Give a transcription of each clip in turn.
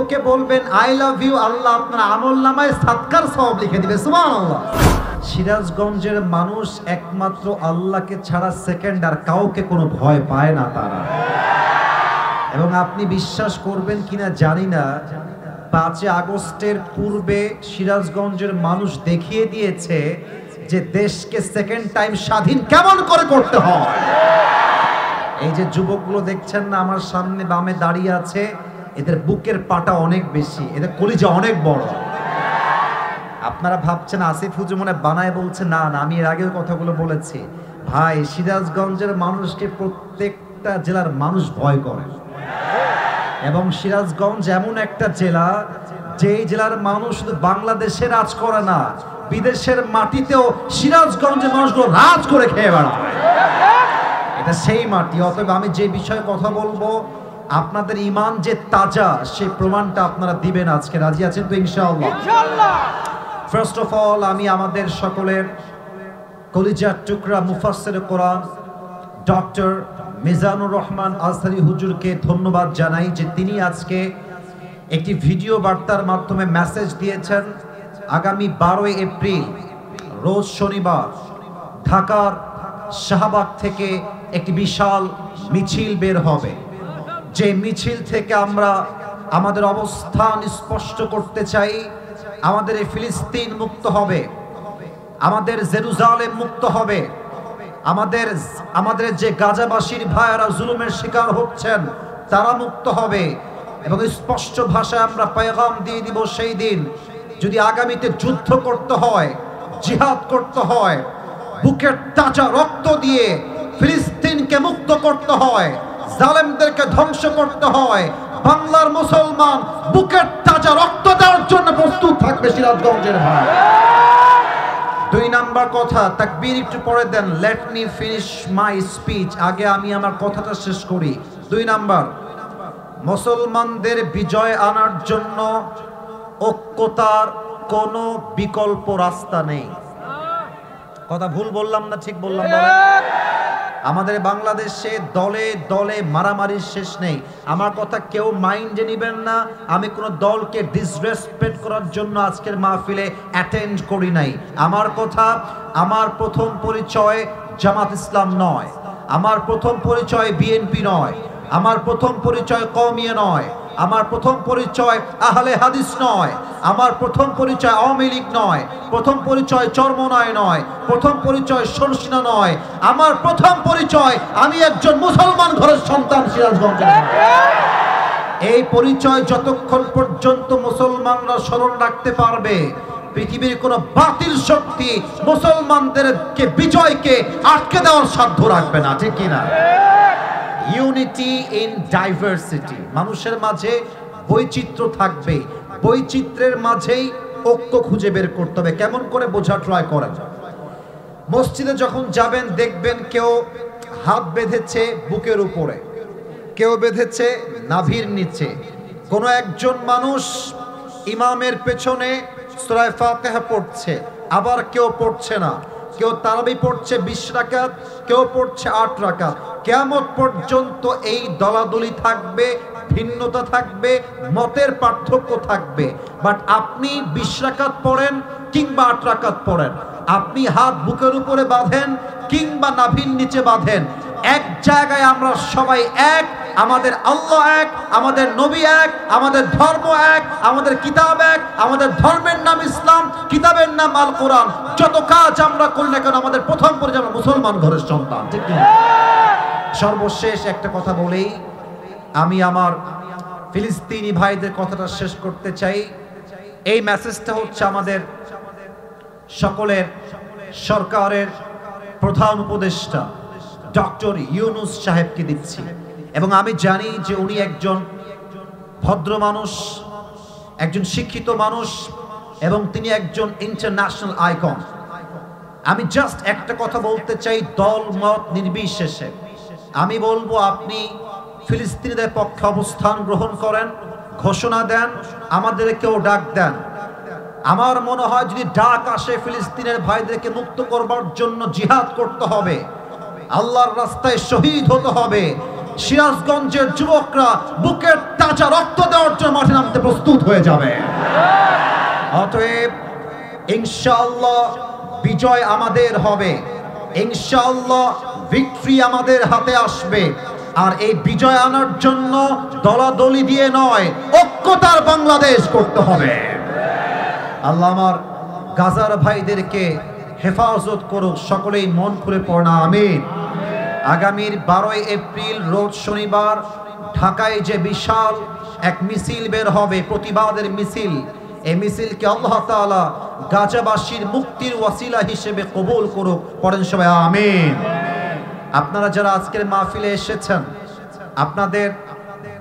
কাউকে বলবেন I love you, আল্লাহ আপনার আমলনামায় সাদকার সওয়াব লিখে দিবে, সুবহানাল্লাহ। সিরাজগঞ্জের মানুষ একমাত্র আল্লাহকে ছাড়া সেকেন্ড আর কাউকে কোনো ভয় পায় না তারা। এবং আপনি বিশ্বাস করবেন কিনা জানি না, 5 আগস্টের পূর্বে সিরাজগঞ্জের মানুষ দেখিয়ে দিয়েছে যে দেশকে সেকেন্ড টাইম স্বাধীন কেমন করে করতে হয়। এই যে যুবকগুলো দেখছেন না আমার সামনে বামে দাঁড়িয়ে আছে, এদের বুকের পাটা অনেক বেশি, এদের কলিজা অনেক বড়। আপনারা ভাবছেন আসিফ হুজুর মনে বানায় বলছে, না না, আমি এর আগেও কথাগুলো বলেছি। ভাই, সিরাজগঞ্জের মানুষকে প্রত্যেকটা জেলার মানুষ ভয় করে। এবং সিরাজগঞ্জ এমন একটা জেলা, যেই জেলার মানুষ শুধু বাংলাদেশে রাজ করে না, বিদেশের মাটিতেও সিরাজগঞ্জের মানুষগুলো রাজ করে খেয়ে বেড়ায়। এটা সেই মাটি। অতএব আমি যে বিষয়ে কথা বলবো, আপনাদের ঈমান যে তাজা, সেই প্রমাণটা আপনারা দিবেন আজকে। রাজি আছেন তো ইনশাআল্লাহ? ফার্স্ট অফ অল আমি আমাদের সকলের কলিজার টুকরা মুফাসসির কোরআন ডক্টর মিজানুর রহমান আজহারী হুজুরকে ধন্যবাদ জানাই যে তিনি আজকে একটি ভিডিও বার্তার মাধ্যমে মেসেজ দিয়েছেন। আগামী 12 এপ্রিল রোজ শনিবার ঢাকার শাহবাগ থেকে একটি বিশাল মিছিল বের হবে। যে মিছিল থেকে আমরা আমাদের অবস্থান স্পষ্ট করতে চাই। আমাদের এই ফিলিস্তিন মুক্ত হবে, আমাদের জেরুজালেম মুক্ত হবে, আমাদের যে গাজাবাসীর ভাইয়েরা জুলুমের শিকার হচ্ছেন তারা মুক্ত হবে। এবং স্পষ্ট ভাষায় আমরা পেগাম দিয়ে দিব সেই দিন, যদি আগামীতে যুদ্ধ করতে হয়, জিহাদ করতে হয়, বুকের তাজা রক্ত দিয়ে ফিলিস্তিনকে মুক্ত করতে হয়, জালেমদেরকে ধ্বংস করতে হয়, বাংলার মুসলমান বুকের তাজা রক্ত দেওয়ার জন্য প্রস্তুত থাকবে সিরাজগঞ্জের ভাই। 2 নাম্বার কথা, তাকবীর একটু পরে দেন। Let me finish my speech, আগে আমি আমার কথাটা শেষ করি। 2 নাম্বার, মুসলমানদের বিজয় আনার জন্য ঐক্যতার কোনো বিকল্প রাস্তা নেই। কথা ভুল বললাম না ঠিক বললাম? আমাদের বাংলাদেশে দলে দলে মারামারির শেষ নেই। আমার কথা কেউ মাইন্ডে নেবেন না, আমি কোনো দলকে ডিসরেসপেক্ট করার জন্য আজকের মাহফিলে অ্যাটেন্ড করি নাই। আমার কথা, আমার প্রথম পরিচয় জামাত ইসলাম নয়, আমার প্রথম পরিচয় বিএনপি নয়, আমার প্রথম পরিচয় কওমিয়া নয়, আমার প্রথম পরিচয় আহলে হাদিস নয়, আমার প্রথম পরিচয় আওয়ামী লীগ নয়, প্রথম পরিচয় চরমনায় নয়, প্রথম পরিচয় সরসিনা নয়, আমার প্রথম পরিচয় আমি একজন মুসলমান ঘরের সন্তান সিরাজগঞ্জের। এই পরিচয় যতক্ষণ পর্যন্ত মুসলমানরা স্মরণ রাখতে পারবে, পৃথিবীর কোন বাতিল শক্তি মুসলমানদেরকে বিজয়কে আটকে দেওয়ার সাধ্য রাখবে না, ঠিক কিনা? ইউনিটি ইন ডাইভার্সিটি, মানুষের মাঝে বৈচিত্র্য থাকবে, বৈচিত্র্যের মাঝেই ঐক্য খুঁজে বের করতে হবে। কেমন করে বোঝা ট্রাই করেন। মসজিদে যখন যাবেন দেখবেন কেউ হাত বেঁধেছে বুকের উপরে, কেউ বেঁধেছে নাভির নিচে, কোনো একজন মানুষ ইমামের পেছনে সূরা ফাতিহা পড়ছে, আবার কেউ পড়ছে না, কেউ তারাবি পড়ছে 20 রাকাত, কেউ পড়ছে 8 রাকাত। কিয়ামত পর্যন্ত এই দলাদলি থাকবে, ভিন্নতা থাকবে, মতের পার্থক্য থাকবে। বাট আপনি 20 রাকাত পড়েন কিংবা 8 রাকাত পড়েন, আপনি হাত বুকের উপরে বাঁধেন কিংবা নাভির নিচে বাঁধেন, এক জায়গায় আমরা সবাই এক। আমাদের আল্লাহ এক, আমাদের নবী এক, আমাদের ধর্ম এক, আমাদের কিতাব এক, আমাদের ধর্মের নাম ইসলাম, কিতাবের নাম আল কোরআন। যত কাজ আমরা করি না কেন আমাদের প্রথম পরিচয় আমরা মুসলমান ঘরের সন্তান, ঠিক কি? সর্বশেষ একটা কথা বলেই আমি আমার ফিলিস্তিনি ভাইদের কথাটা শেষ করতে চাই। এই মেসেজটা হচ্ছে আমাদের সকলের সরকারের প্রধান উপদেষ্টা ডক্টর ইউনূস সাহেবকে দিচ্ছি। এবং আমি জানি যে উনি একজন ভদ্র মানুষ, একজন শিক্ষিত মানুষ, এবং তিনি একজন ইন্টারন্যাশনাল আইকন। আমি জাস্ট একটা কথা বলতে চাই, দল মত নির্বিশেষে আমি বলবো আপনি ফিলিস্তিনিদের পক্ষে অবস্থান গ্রহণ করেন, ঘোষণা দেন, আমাদেরকেও ডাক দেন। আমার মনে হয় যদি ডাক আসে ফিলিস্তিনের ভাইদেরকে মুক্ত করবার জন্য জিহাদ করতে হবে, আল্লাহর রাস্তায় শহীদ হতে হবে, সিরাজগঞ্জের যুবকরা বুকের তাজা রক্ত দেওয়ার জন্য মাঠে নামতে প্রস্তুত হয়ে যাবে। অতএব ইনশাআল্লাহ বিজয় আমাদের হবে, ইনশাআল্লাহ ভিক্টরি আমাদের হাতে আসবে। আর এই বিজয় আনার জন্য দলাদলি দিয়ে নয়, ঐক্যতার বাংলাদেশ করতে হবে। আল্লাহ আমার গাজার ভাইদেরকে হেফাজত করুক, সকলেই মন খুলে পড়না আমিন। আগামীর 12 এপ্রিল রোজ শনিবার ঢাকায় যে বিশাল এক মিছিল বের হবে, প্রতিবাদের মিছিল, এই মিছিলকে আল্লাহ তাআলা গাজাবাসীর মুক্তির ওয়াসিলা হিসেবে কবুল করুক, পড়েন সবাই আমিন। আপনারা যারা আজকের মাহফিলে এসেছেন, আপনাদের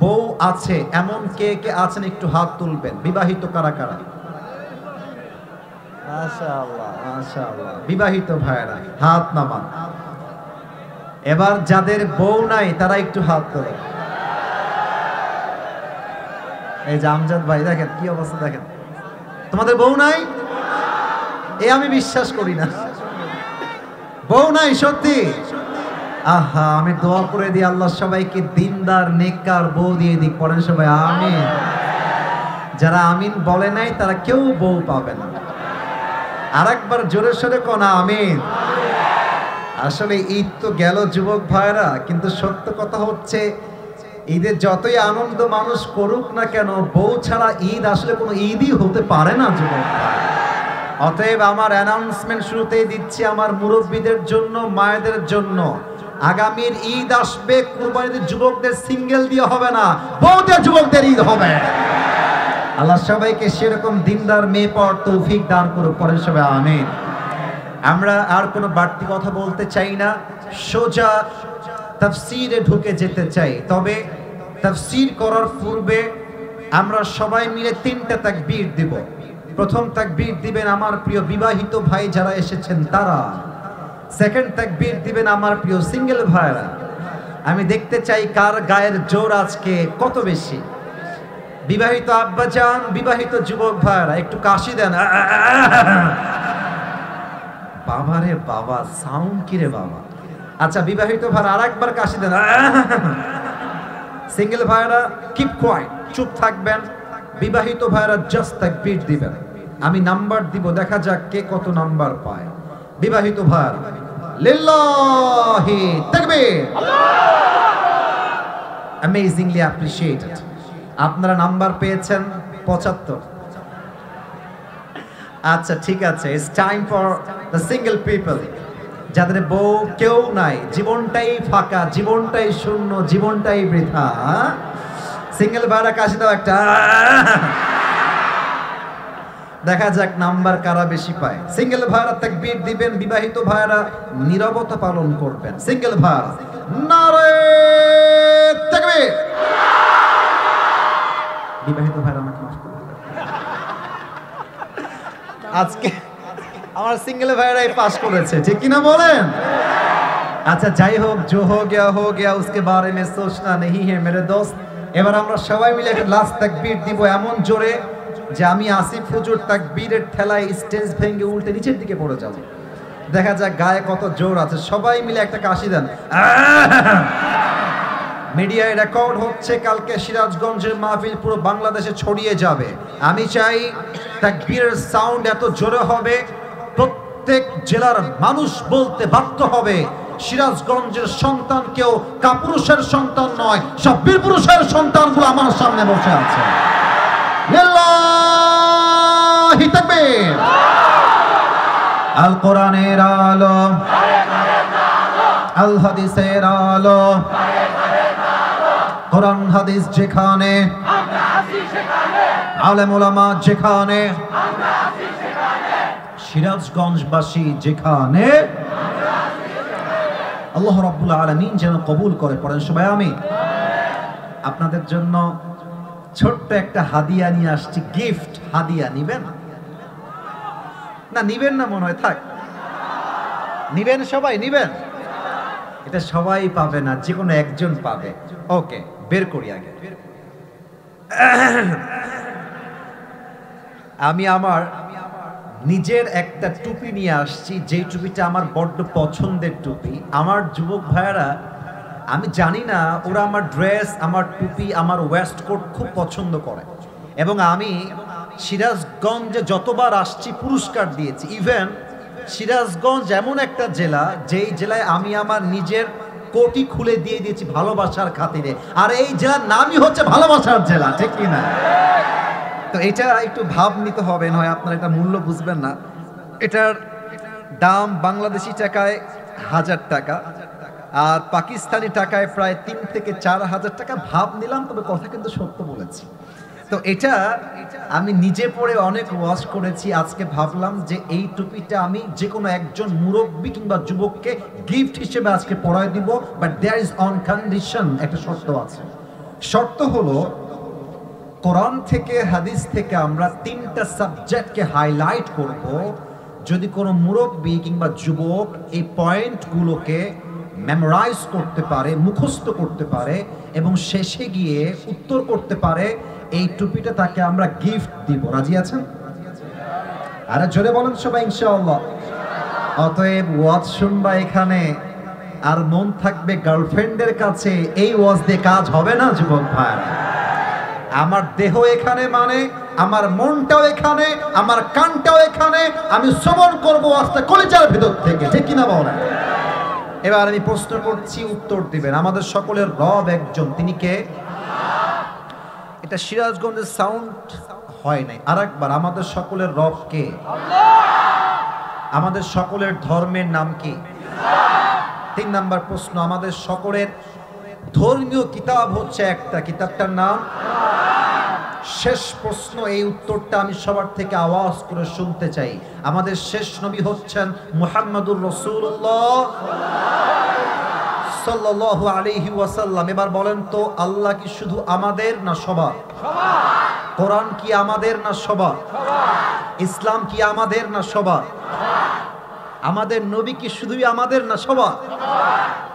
বউ আছে এমন কে কে আছেন একটু হাত তুলবেন। বিবাহিত কারা কারা? মাশাআল্লাহ মাশাআল্লাহ, বিবাহিত ভাইরা হাত নামান। এবার যাদের বউ নাই তারা একটু হাত তোলেন। এই যে আমজাদ ভাই, দেখেন কি অবস্থা, দেখেন তোমাদের বউ নাই? এ আমি বিশ্বাস করি না, বউ নাই সত্যি। আহা, আমি দোয়া করে দিই আল্লাহ সবাইকে দিনদার নেককার বউ দিয়ে দিক, পড়েন সবাই আমিন। যারা আমিন বলে নাই তারা কেউ বউ পাবে না। আরেকবার জোরে সোরে কোনা আমিন। আসলে ঈদ তো গেল যুবক ভাইরা, কিন্তু সত্য কথা হচ্ছে ঈদের যতই আনন্দ মানুষ করুক না কেন, বউ ছাড়া ঈদ আসলে কোনো ঈদই হতে পারে না যুবক ভাই। অতএব আমার অ্যানাউন্সমেন্ট শুরুতেই দিচ্ছি আমার মুরব্বীদের জন্য, মায়েদের জন্য, আগামীর ঈদ আসবে কুরবানির যুবকদের সিঙ্গেল দিয়ে হবে না, বউদের যুবকদের ঈদ হবে। আল্লাহ সবাইকে সেরকম দিনদার মেয়ে পাওয়ার তৌফিক দান করুক, পরের সবাই আমিন। আমরা আর কোনো বাড়তি কথা বলতে চাই না, সোজা তাফসীরে ঢুকে যেতে চাই। তবে তাফসীর করার পূর্বে আমরা সবাই মিলে 3টা তাকবীর দিব। প্রথম তাকবীর দিবেন আমার প্রিয় বিবাহিত ভাই যারা এসেছেন তারা, সেকেন্ড তাকবীর দিবেন আমার প্রিয় সিঙ্গেল ভাইরা। আমি দেখতে চাই কার গায়ের জোর আজকে কত বেশি। বিবাহিত আব্বাজান, বিবাহিত যুবক ভাইরা একটু কাশি দেন। বাবারে বাবা, সাউন্ড কি রে বাবা। আচ্ছা বিবাহিত ভাইরা আরেকবার কাশি দেন। সিঙ্গেল ভাইরা কিপ কোয়াইট, চুপ থাকবেন। বিবাহিত ভাইরা জাস্ট তাকবীর দিবেন, আমি নাম্বার দিব, দেখা যাক কে কত নাম্বার পায়। বিবাহিত ভাইরা লিল্লাহি তাকবীর, অ্যামেজিংলি অ্যাপ্রিশিয়েটেড। আপনারা নাম্বার পেয়েছেন 75। আচ্ছা ঠিক আছে, it's time for the single people, যাদের বউ কেউ নাই, জীবনটাই ফাঁকা, জীবনটাই শূন্য, জীবনটাই বৃথা। সিঙ্গেল ভাইরা কাশি দাও একটা, দেখা যাক নাম্বার কারা বেশি পায়। সিঙ্গেল ভাইরা তাকবীর দিবেন, বিবাহিত ভাইরা নীরবতা পালন করবেন। সিঙ্গেল ভাইরা নারে তাকবীর। বিবাহিত ভাইরা আমাকে মাফ করুন, আজকে আমার সিঙ্গেল ভাইরাই পাস করেছে, ঠিক কিনা বলেন? আচ্ছা যাই হোক, जो हो गया उसके बारे में सोचना नहीं है मेरे दोस्त। এবার আমরা সবাই মিলে একটা লাস্ট তাকবীর দিব এমন জোরে যে আমি আসিফ হুজুর তাকবীরের ঠেলায় স্টেজ ভেঙে উল্টে নিচের দিকে পড়ে যাব। দেখা যাক গায়ে কত জোর আছে। সবাই মিলে একটা কাশি দেন। মিডিয়ায় রেকর্ড হচ্ছে, কালকে সিরাজগঞ্জের মাহফিল পুরো বাংলাদেশে ছড়িয়ে যাবে। আমি চাই তাকবীরের সাউন্ড এত জোরে হবে, প্রত্যেক জেলার মানুষ বলতে বাধ্য হবে সিরাজগঞ্জের সন্তান কেউ কাপুরুষের সন্তান নয়, সব বীর পুরুষের সন্তানগুলো আমার সামনে বসে আছে। লিল্লাহি তাকবীর। আল কোরআনের আলো, আল হাদিসের আলো, কোরআন হাদিস যেখানে, আলেম ওলামা যেখানে, সিরাজগঞ্জবাসী যেখানে, আল্লাহ রাব্বুল আলামিন যেন কবুল করে, পড়েন সবাই আমিন। আপনাদের জন্য ছোট্ট একটা হাদিয়া নিয়ে আসছি, গিফট হাদিয়া। নিবেন না? নিবেন না মনে হয়, থাক। নিবেন সবাই, নিবেন? এটা সবাই পাবে না, যে কোনো একজন পাবে। ওকে, বের করি আগে। আমি আমার নিজের একটা টুপি নিয়ে আসছি, যেই টুপিটা আমার বড্ড পছন্দের টুপি। আমার যুবক ভাইয়েরা আমি জানি না ওরা আমার ড্রেস, আমার টুপি, আমার ওয়েস্ট কোট খুব পছন্দ করে, এবং আমি সিরাজগঞ্জে যতবার আসছি পুরস্কার দিয়েছি। ইভেন সিরাজগঞ্জ এমন একটা জেলা যেই জেলায় আমি আমার নিজের কোটি খুলে দিয়ে দিয়েছি ভালোবাসার খাতিরে, আর এই জেলার নামই হচ্ছে ভালোবাসার জেলা, ঠিক কি না? তো এটা একটু ভাব নিতে হবে, নয় আপনারা এটা মূল্য বুঝবেন না। এটার দাম বাংলাদেশি টাকায় 1000 টাকা, আর পাকিস্তানি টাকায় প্রায় 3 থেকে 4,000 টাকা। ভাব নিলাম, তবে কথা কিন্তু সত্য বলেছি। তো এটা আমি নিজে পড়ে অনেক ওয়াশ করেছি। আজকে ভাবলাম যে এই টুপিটা আমি যে কোনো একজন মুরব্বী কিংবা যুবককে গিফট হিসেবে আজকে পরায় দিব, but there is on condition, একটা শর্ত আছে। শর্ত হলো কোরআন থেকে হাদিস থেকে আমরা 3টা সাবজেক্টকে হাইলাইট করব। যদি কোনো মুরব্বী কিংবা যুবক এই পয়েন্টগুলোকে মেমোরাইজ করতে পারে, মুখস্থ করতে পারে এবং শেষে গিয়ে উত্তর করতে পারে, এই টুপিটা তাকে আমরা গিফট দিব। রাজি আছেন? আরে জোরে বলেন সবাই ইনশাআল্লাহ। অতএব ওয়াজ শুনবা এখানে, আর মন থাকবে গার্লফ্রেন্ডের কাছে। এই ওয়াজ দিয়ে কাজ হবে না যুবক ভাইরা। আমার দেহ এখানে, মানে আমার মনটাও এখানে, আমার কানটাও এখানে। আমি শ্রবণ করবো আস্তে কলিজার ভিতর থেকে, ঠিক কিনা বলেন? এবার আমি প্রশ্ন করছি, উত্তর দিবেন। আমাদের সকলের রব একজন, তিনি কে? এটা সিরাজগঞ্জের সাউন্ড হয় নাই, আরেকবার। আমাদের সকলের রব কে? আমাদের সকলের ধর্মের নাম কি? 3 নাম্বার প্রশ্ন, আমাদের সকলের ধর্মীয় কিতাব হচ্ছে একটা, কিতাবটার নাম? শেষ প্রশ্ন, এই উত্তরটা আমি সবার থেকে আওয়াজ করে শুনতে চাই। আমাদের শেষ নবী হচ্ছেন মুহাম্মদুর রাসূলুল্লাহ সাল্লাল্লাহু আলাইহি ওয়াসাল্লাম। এবার বলেন তো, আল্লাহ কি শুধু আমাদের না সবার? কোরআন কি আমাদের না সবার? ইসলাম কি আমাদের না সবার? আমাদের নবী কি শুধুই আমাদের না সবার?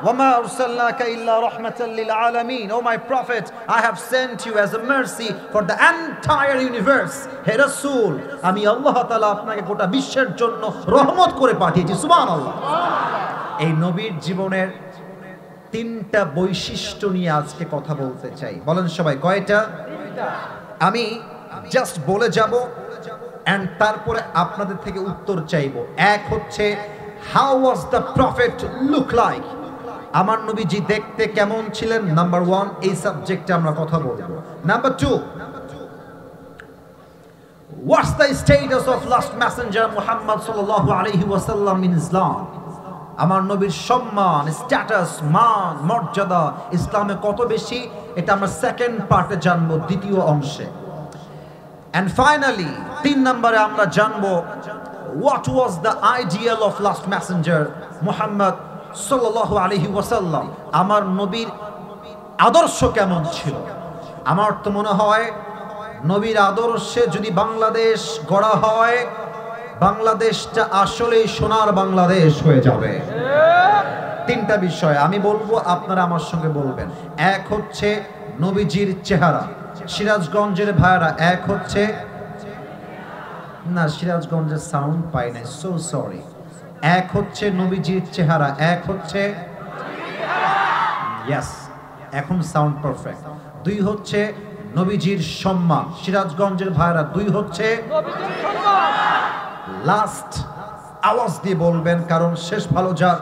ওয়ামা আরসালনাকা ইল্লা রাহমাতাল লিল আলামিন। O my prophet, I have sent you as a mercy for the entire universe. হে রাসূল, আমি আল্লাহ তাআলা আপনাকে গোটা বিশ্বের জন্য রহমত করে পাঠিয়েছি। সুবহানাল্লাহ। এই নবীর জীবনের 3টা বৈশিষ্ট্য নিয়ে আজকে কথা বলতে চাই। বলেন সবাই, কয়টা? আমি জাস্ট বলে যাব এন্ড তারপরে আপনাদের থেকে উত্তর চাইবো। এক হচ্ছে, how was the prophet look like? আমার নবীজি দেখতে কেমন ছিলেন? নাম্বার 1, এই সাবজেক্টে আমরা কথা বলবো। Number 2, what's the status of last Messenger Muhammad সাল্লাল্লাহু আলাইহি ওয়াসাল্লাম ইন ইসলাম? আমার নবীর সম্মান, স্ট্যাটাস, মান, মর্যাদা ইসলামে কত বেশি, এটা আমরা সেকেন্ড পার্টে জানবো, দ্বিতীয় অংশে। And finally, 3 নম্বরে আমরা জানবো, what was the ideal of last messenger Muhammad sallallahu alaihi wasallam? আমার নবীর আদর্শ কেমন ছিল? আমার তো মনে হয় নবীর আদর্শে যদি বাংলাদেশ গড়া হয়, বাংলাদেশটা আসলেই সোনার বাংলাদেশ হয়ে যাবে। 3টা বিষয় আমি বলবো, আপনারা আমার সঙ্গে বলবেন। এক হচ্ছে নবীজির চেহারা। সিরাজগঞ্জের ভাইরা, এক হচ্ছে না, সিরাজগঞ্জের সাউন্ড পাই নাই, সো সরি। এক হচ্ছে নবীজির চেহারা, এক হচ্ছে ইয়েস, এখন সাউন্ড পারফেক্ট। 2 হচ্ছে নবীজির সম্মান। সিরাজগঞ্জের ভাইরা, 2 হচ্ছে নবীজির সম্মান। লাস্ট আওয়াজ দিয়ে বলবেন, কারণ শেষ ভালো যার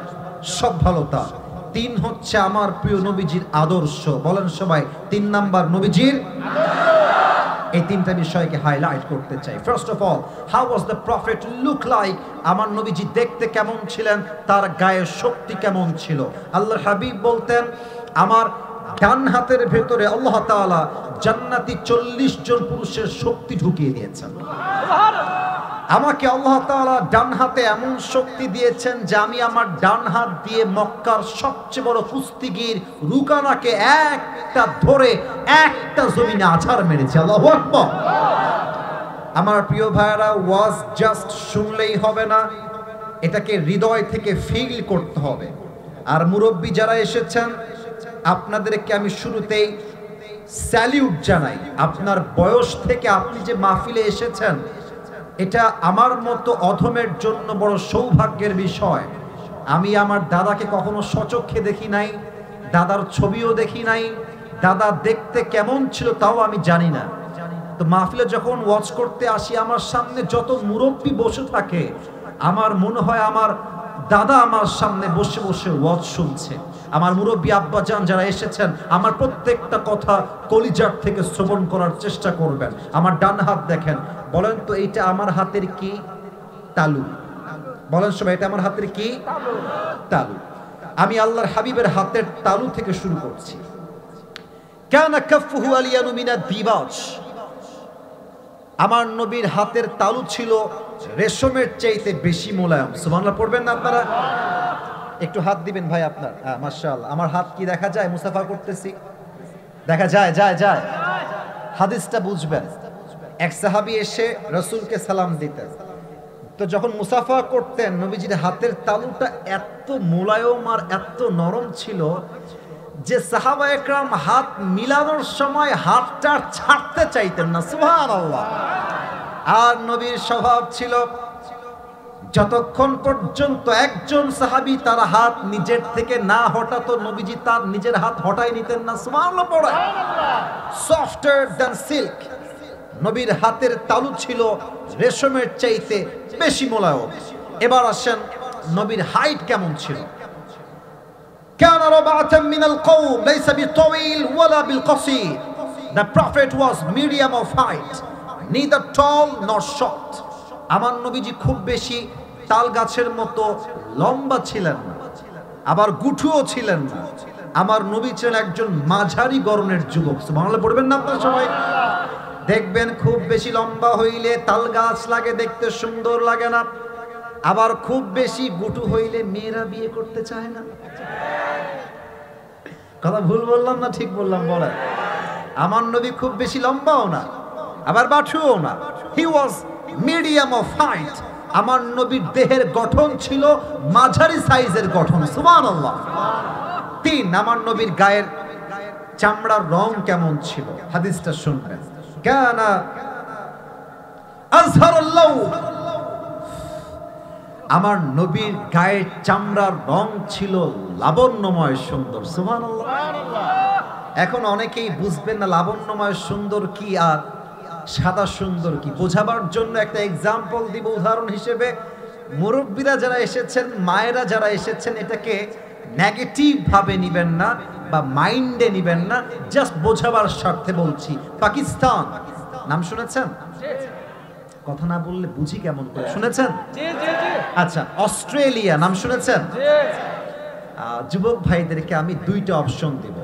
সব ভালো তার। 3 হচ্ছে আমার প্রিয় নবীজির আদর্শ। বলেন সবাই, 3 নাম্বার নবীজির আদর্শ। এই 3টা বিষয়কে হাইলাইট করতে চাই। First of all, how was the prophet look like? আমার নবীজি দেখতে কেমন ছিলেন, তার গায়ের শক্তি কেমন ছিল? আল্লাহর হাবিব বলতেন, আমার ডান হাতের ভেতরে আল্লাহ তাআলা জান্নাতি 40 জন পুরুষের শক্তি ঢুকিয়ে দিয়েছেন। আমাকে আল্লাহ তাআলা ডান হাতে এমন শক্তি দিয়েছেন যে আমি আমার ডান হাত দিয়ে মক্কার সবচেয়ে বড় কুস্তিগির রুকানাকে একটা ধরে একটা জমিনে আছাড় মেরেছি। আল্লাহু আকবার। আমার প্রিয় ভাইরা, ওয়াজ জাস্ট শুনলেই হবে না, এটাকে হৃদয় থেকে ফিল করতে হবে। আর মুরব্বী যারা এসেছেন, আপনাদেরকে আমি শুরুতেই স্যালিউট জানাই। আপনার বয়স থেকে আপনি যে মাহফিলে এসেছেন, এটা আমার মতো অধমের জন্য বড় সৌভাগ্যের বিষয়। আমি আমার দাদাকে কখনো সচক্ষে দেখি নাই, দাদার ছবিও দেখি নাই, দাদা দেখতে কেমন ছিল তাও আমি জানি না। তো মাহফিলে যখন ওয়াজ করতে আসি, আমার সামনে যত মুরব্বী বসে থাকে, আমার মনে হয় আমার দাদা আমার সামনে বসে বসে ওয়াজ শুনছে। আমার মুরব্বী আব্বাজান যারা এসেছেন, আমার প্রত্যেকটা কথা কলিজার থেকে শ্রবণ করার চেষ্টা করবেন। আমার ডান হাত দেখেন, বলেন তো এইটা আমার হাতের কি? তালু। বলেন সবাই, এটা আমার হাতের কি? তালু। আমি আল্লাহর হাবিবের হাতের তালু থেকে শুরু করছি। কানা কাফুহু আলিয়ানু মিনাদ দিবাজ। আমার নবীর হাতের তালু ছিল রেশমের চাইতে বেশি মোলায়েম। সুবহানাল্লাহ পড়বেন না আপনারা? একটু হাত দিবেন ভাই আপনার। মাশাআল্লাহ। আমার হাত কি দেখা যায়? মুসাফা করতেছি, দেখা যায়? যায়। হাদিসটা বুঝবেন। এক সাহাবী এসে রাসূলকে সালাম দিতেন, তো যখন মুসাফা করতেন নবীজির হাতের তালুটা এত মোলায়েম আর এত নরম ছিল যে সাহাবা একরাম হাত মিলানোর সময় হাতটা ছাড়তে চাইতেন না। সুবহানাল্লাহ। আর নবীর স্বভাব ছিল যতক্ষণ পর্যন্ত একজন সাহাবী তার হাত নিজের থেকে না হটাতো, নবীজি তার নিজের হাত হটাই নিতেন না। সুবহানাল্লাহ পড়ে। Softer than silk. নবীর হাতের তালু ছিল রেশমের চাইতে বেশি মোলায়েম। এবার আসেন নবীর হাইট কেমন ছিল। كان ربعة من القوم ليس بالطويل ولا بالقصير. The prophet was medium of height, neither tall nor short. আমার নবীজি খুব বেশি তাল গাছের মতো লম্বা ছিলেন না, আবার গুঠুও ছিলেন না। আমার নবী ছিলেন একজন মাঝারি গড়নের যুবক। সুবহানাল্লাহ পড়বেন না আপনারা সবাই? দেখবেন খুব বেশি লম্বা হইলে তাল গাছ লাগে, দেখতে সুন্দর লাগে না। আবার খুব বেশি গুটু হইলে মেয়েরা বিয়ে করতে চায় না। কথা ভুল বললাম না ঠিক বললাম? বলেন। আমার নবী খুব বেশি লম্বাও না, আবার বাঠুও না। হি ওয়াজ মিডিয়াম অফ হাইট। আমার নবীর দেহের গঠন ছিল মাঝারি সাইজের গঠন। সুবহানাল্লাহ। 3, আমার নবীর গায়ের চামড়ার রং কেমন ছিল? হাদিসটা শুনবেন। কানা আযহারুল লাউন। আমার নবীর গায়ের চামড়ার রং ছিল লাবণ্যময় সুন্দর। সুবহানাল্লাহ। এখন অনেকেই বুঝবেন না লাবণ্যময় সুন্দর কি আর সাদা সুন্দর কি। বোঝাবার জন্য একটা এক্সাম্পল দিব উদাহরণ হিসেবে। মুরব্বীরা যারা এসেছেন, মায়েরা যারা এসেছেন, এটাকে নেগেটিভ ভাবে নিবেন না বা মাইন্ডে নিবেন না, জাস্ট বোঝাবার স্বার্থে বলছি। পাকিস্তান নাম শুনেছেন? কথা না বললে বুঝি কেমন করে। শুনেছেন? আচ্ছা, অস্ট্রেলিয়া নাম শুনেছেন? যুবক ভাইদেরকে আমি 2টা অপশন দিব,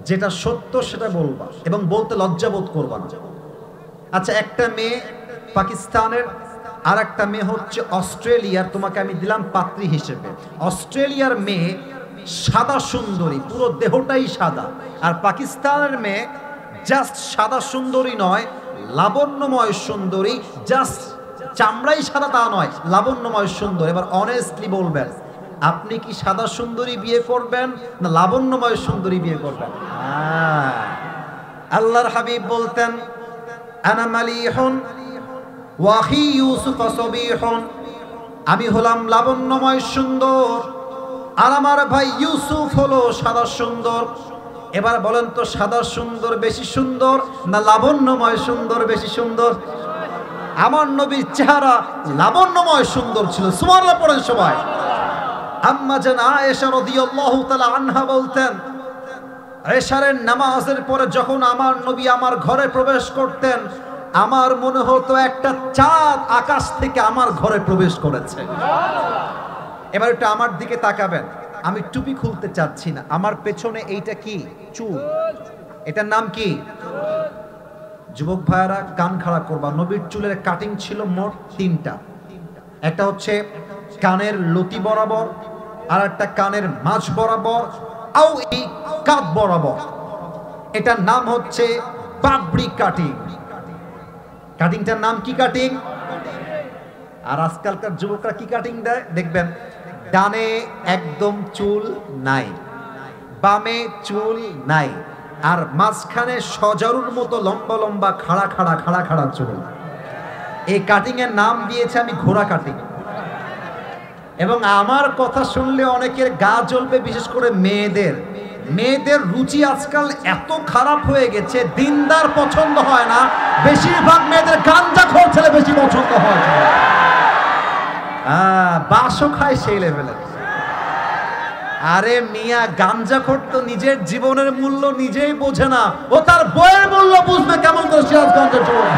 যেটা সত্য সেটা বলবা এবং বলতে লজ্জাবোধ করবা না। আচ্ছা, একটা মেয়ে পাকিস্তানের আর একটা মেয়ে হচ্ছে অস্ট্রেলিয়ার, তোমাকে আমি দিলাম পাত্রী হিসেবে। অস্ট্রেলিয়ার মেয়ে সাদা সুন্দরী, পুরো দেহটাই সাদা। আর পাকিস্তানের মেয়ে জাস্ট সাদা সুন্দরী নয়, লাবণ্যময় সুন্দরী। জাস্ট চামড়াই সাদা তা নয়, লাবণ্যময় সুন্দর। এবার অনেস্টলি বলবেন, আপনি কি সাদা সুন্দরী বিয়ে করবেন না লাবণ্যময় সুন্দরী বিয়ে করবেন? আল্লাহর হাবিব বলতেন, আনা মালিহুন ওয়া আখি ইউসুফ সাবিহুন। আমি হলাম লাবণ্যময় সুন্দর আর আমার ভাই ইউসুফ হলো সাদা সুন্দর। এবার বলেন তো, সাদা সুন্দর বেশি সুন্দর না লাবণ্যময় সুন্দর বেশি সুন্দর? আমার নবীর চেহারা লাবণ্যময় সুন্দর ছিল। সুবহানাল্লাহ পড়েন সবাই। আম্মা জান আয়েশা রাদিয়াল্লাহু তাআলা আনহা বলতেন, এশারের নামাজের পরে যখন আমার নবী আমার ঘরে প্রবেশ করতেন, আমার মনে হতো একটা চাঁদ আকাশ থেকে আমার ঘরে প্রবেশ করেছে। এবার একটু আমার দিকে তাকাবেন। আমি টুপি খুলতে চাচ্ছি না। আমার পেছনে এইটা কি? চুল। এটার নাম কি? যুবক ভাইয়ারা কান খাড়া করবা। নবীর চুলের কাটিং ছিল মোট 3টা। একটা হচ্ছে কানের লতি বরাবর, আর একটা কানের মাঝ বরাবর, আও এই কাঁধ বরাবর। এটার নাম হচ্ছে বাবরি কাটিং। কাটিংটার নাম কি কাটিং? আর আজকালকার যুবকরা কি কাটিং দেয় দেখবেন, ডানে একদম চুল নাই, বামে চুল নাই, আর মাঝখানে সজারুর মতো লম্বা লম্বা খাড়া খাড়া খাড়া খাড়া চুল। এই কাটিং এর নাম দিয়েছে আমি ঘোড়া কাটিং। এবং আমার কথা শুনলে অনেকের গা জ্বলবে, বিশেষ করে মেয়েদের। মেয়েদের রুচি আজকাল এত খারাপ হয়ে গেছে, দিনদার পছন্দ হয় না, বেশিরভাগ মেয়েদের গাঞ্জাখোর ছেলে বেশি পছন্দ হয়। বাসও খায় সেই লেভেলের। আরে মিয়া, গাঞ্জাখোর তো নিজের জীবনের মূল্য নিজেই বোঝে না, ও তার বইয়ের মূল্য বুঝবে কেমন করে সিরাজগঞ্জের যুবক।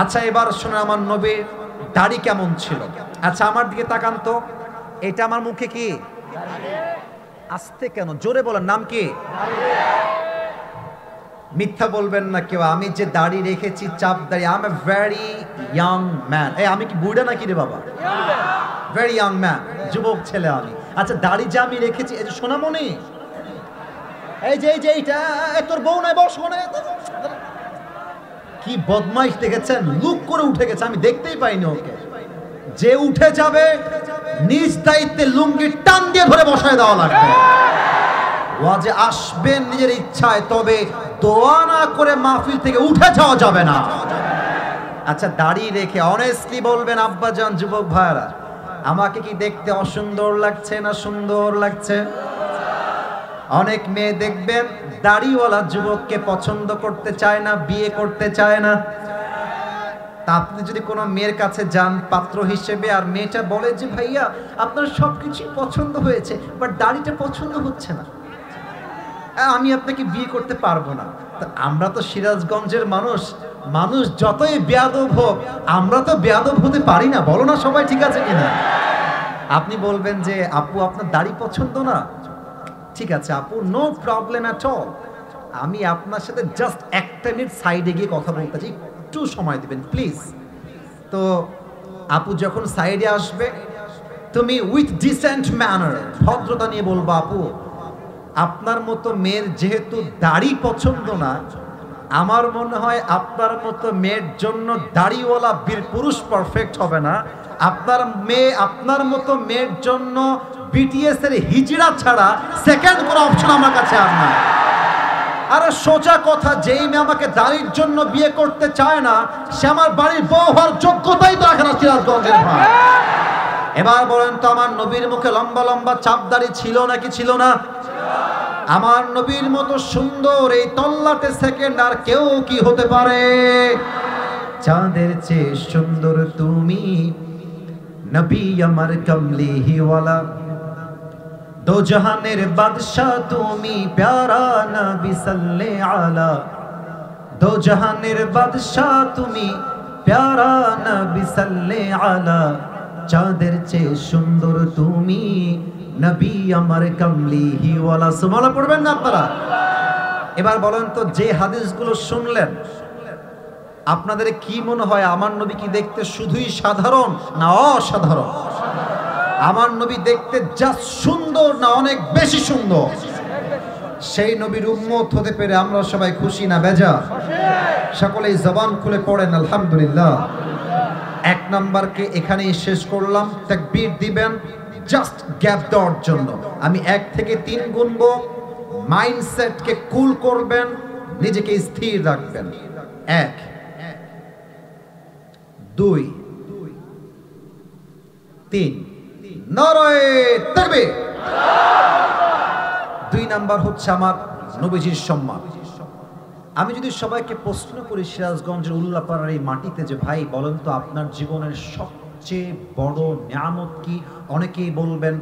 আচ্ছা এবার শুনে আমার নবীর দাড়ি কেমন ছিল। আচ্ছা আমার দিকে তাকান তো, এটা আমার মুখে কি? আস্তে কেন, জোরে বলেন, নাম কি? মিথ্যা বলবেন না কেউ, আমি যে দাড়ি রেখেছি চাপ দাড়ি, I M a very young man. আমি কি বুড়া নাকি রে বাবা? ভেরি ইয়াং ম্যান, যুবক ছেলে আমি। আচ্ছা দাড়ি যে আমি রেখেছি, এই যে সোনামণি, এই যে এইটা তোর বউ নাই, বস মনে কি বদমাইশ দেখেছেন, লুক করে উঠে গেছে, আমি দেখতেই পাইনি ওকে। যে উঠে যাবে নিজ দায়িত্বে লুঙ্গি টান দিয়ে ধরে বসায় দেওয়া লাগবে। ওয়াজে আসবেন নিজের ইচ্ছায়, তবে দোয়া না করে মাহফিল থেকে উঠে যাওয়া যাবে না। আচ্ছা দাড়ি রেখে অনেস্টলি বলবেন আব্বাজান, যুবক ভাইরা, আমাকে কি দেখতে অসুন্দর লাগছে না সুন্দর লাগছে? অনেক মেয়ে দেখবেন দাড়িওয়ালা যুবককে পছন্দ করতে চায় না, বিয়ে করতে চায় না। তা আপনি যদি কোনো মেয়ের কাছে যান পাত্র হিসেবে, আর মেয়েটা বলে যে ভাইয়া আপনার সবকিছু পছন্দ হয়েছে, বাট দাড়িটা পছন্দ হচ্ছে না, আমি আপনাকে বিয়ে করতে পারবো না। আমরা তো সিরাজগঞ্জের মানুষ, মানুষ যতই বেয়াদব হোক আমরা তো বেয়াদব হতে পারি না, বলো না সবাই, ঠিক আছে কিনা? আপনি বলবেন যে আপু আপনার দাড়ি পছন্দ না, ঠিক আছে আপু, নো প্রবলেম অ্যাট অল, আমি আপনার সাথে জাস্ট একটা মিনিট সাইডে গিয়ে কথা বলতে চাই, একটু সময় দিবেন প্লিজ। তো আপু যখন সাইডে আসবে, তুমি উইথ ডিসেন্ট ম্যানার, ভদ্রতা নিয়ে বলবো, আপু আপনার মতো মেয়ের যেহেতু দাড়ি পছন্দ না, আমার মনে হয় আপনার মতো মেয়ের জন্য দাড়িওয়ালা বীর পুরুষ পারফেক্ট হবে না। আপনার মেয়ে, আপনার মতো মেয়ের জন্য বিটিএস এর হিজড়া ছাড়া সেকেন্ড কোনো অপশন আমার কাছে আর না। আরে সোজা কথা, যেই মেয়ে আমাকে দাড়ির জন্য বিয়ে করতে চায় না, সে আমার বাড়ির বউ হওয়ার যোগ্যতাই তো রাখে না সিরাজগঞ্জের ভাই। এবার বলেন তো, আমার নবীর মুখে লম্বা লম্বা চাপ দাড়ি ছিল নাকি ছিল না? আমার নবীর মতো সুন্দর এই তল্লাটে সেকেন্ড আর কেউ কি হতে পারে? চাঁদের চেয়ে সুন্দর তুমি, নবী আমার কমলিওয়ালা, দো জাহানের বাদশা তুমি, প্যারা নবী সাল্লে আলা, দো জাহানের বাদশা তুমি, প্যারা নবী সাল্লে আলা, চাঁদের চেয়ে সুন্দর তুমি, নবী আমার কমলিওয়ালা। সুবহানাল্লাহ পড়বেন না আপনারা? এবার বলেন তো, যে হাদিসগুলো শুনলেন আপনাদের কি মনে হয় আমার নবী কি দেখতে শুধুই সাধারণ না অসাধারণ? আমার নবী দেখতে জাস্ট সুন্দর না অনেক বেশি সুন্দর? সেই নবীর উম্মত হতে পেরে আমরা সবাই খুশি না বেজার? সকলেই জবান খুলে পড়েন আলহামদুলিল্লাহ। এক নাম্বারকে এখানেই শেষ করলাম। তাকবীর দিবেন জাস্ট গ্যাপ দেওয়ার জন্য। আমি 1 থেকে 3 গুনবো, মাইন্ডসেটকে কুল করবেন, নিজেকে স্থির রাখবেন। 1 2 3, নারায়ে তাকবীর। 2 নাম্বার হচ্ছে আমার নবীজির সম্মান। আমি যদি সবাইকে প্রশ্ন করি সিরাজগঞ্জের উল্লাপাড়ার এই মাটিতে, যে ভাই বলেন তো আপনার জীবনের সবচেয়ে বড় নিয়ামত কি? অনেকেই বলবেন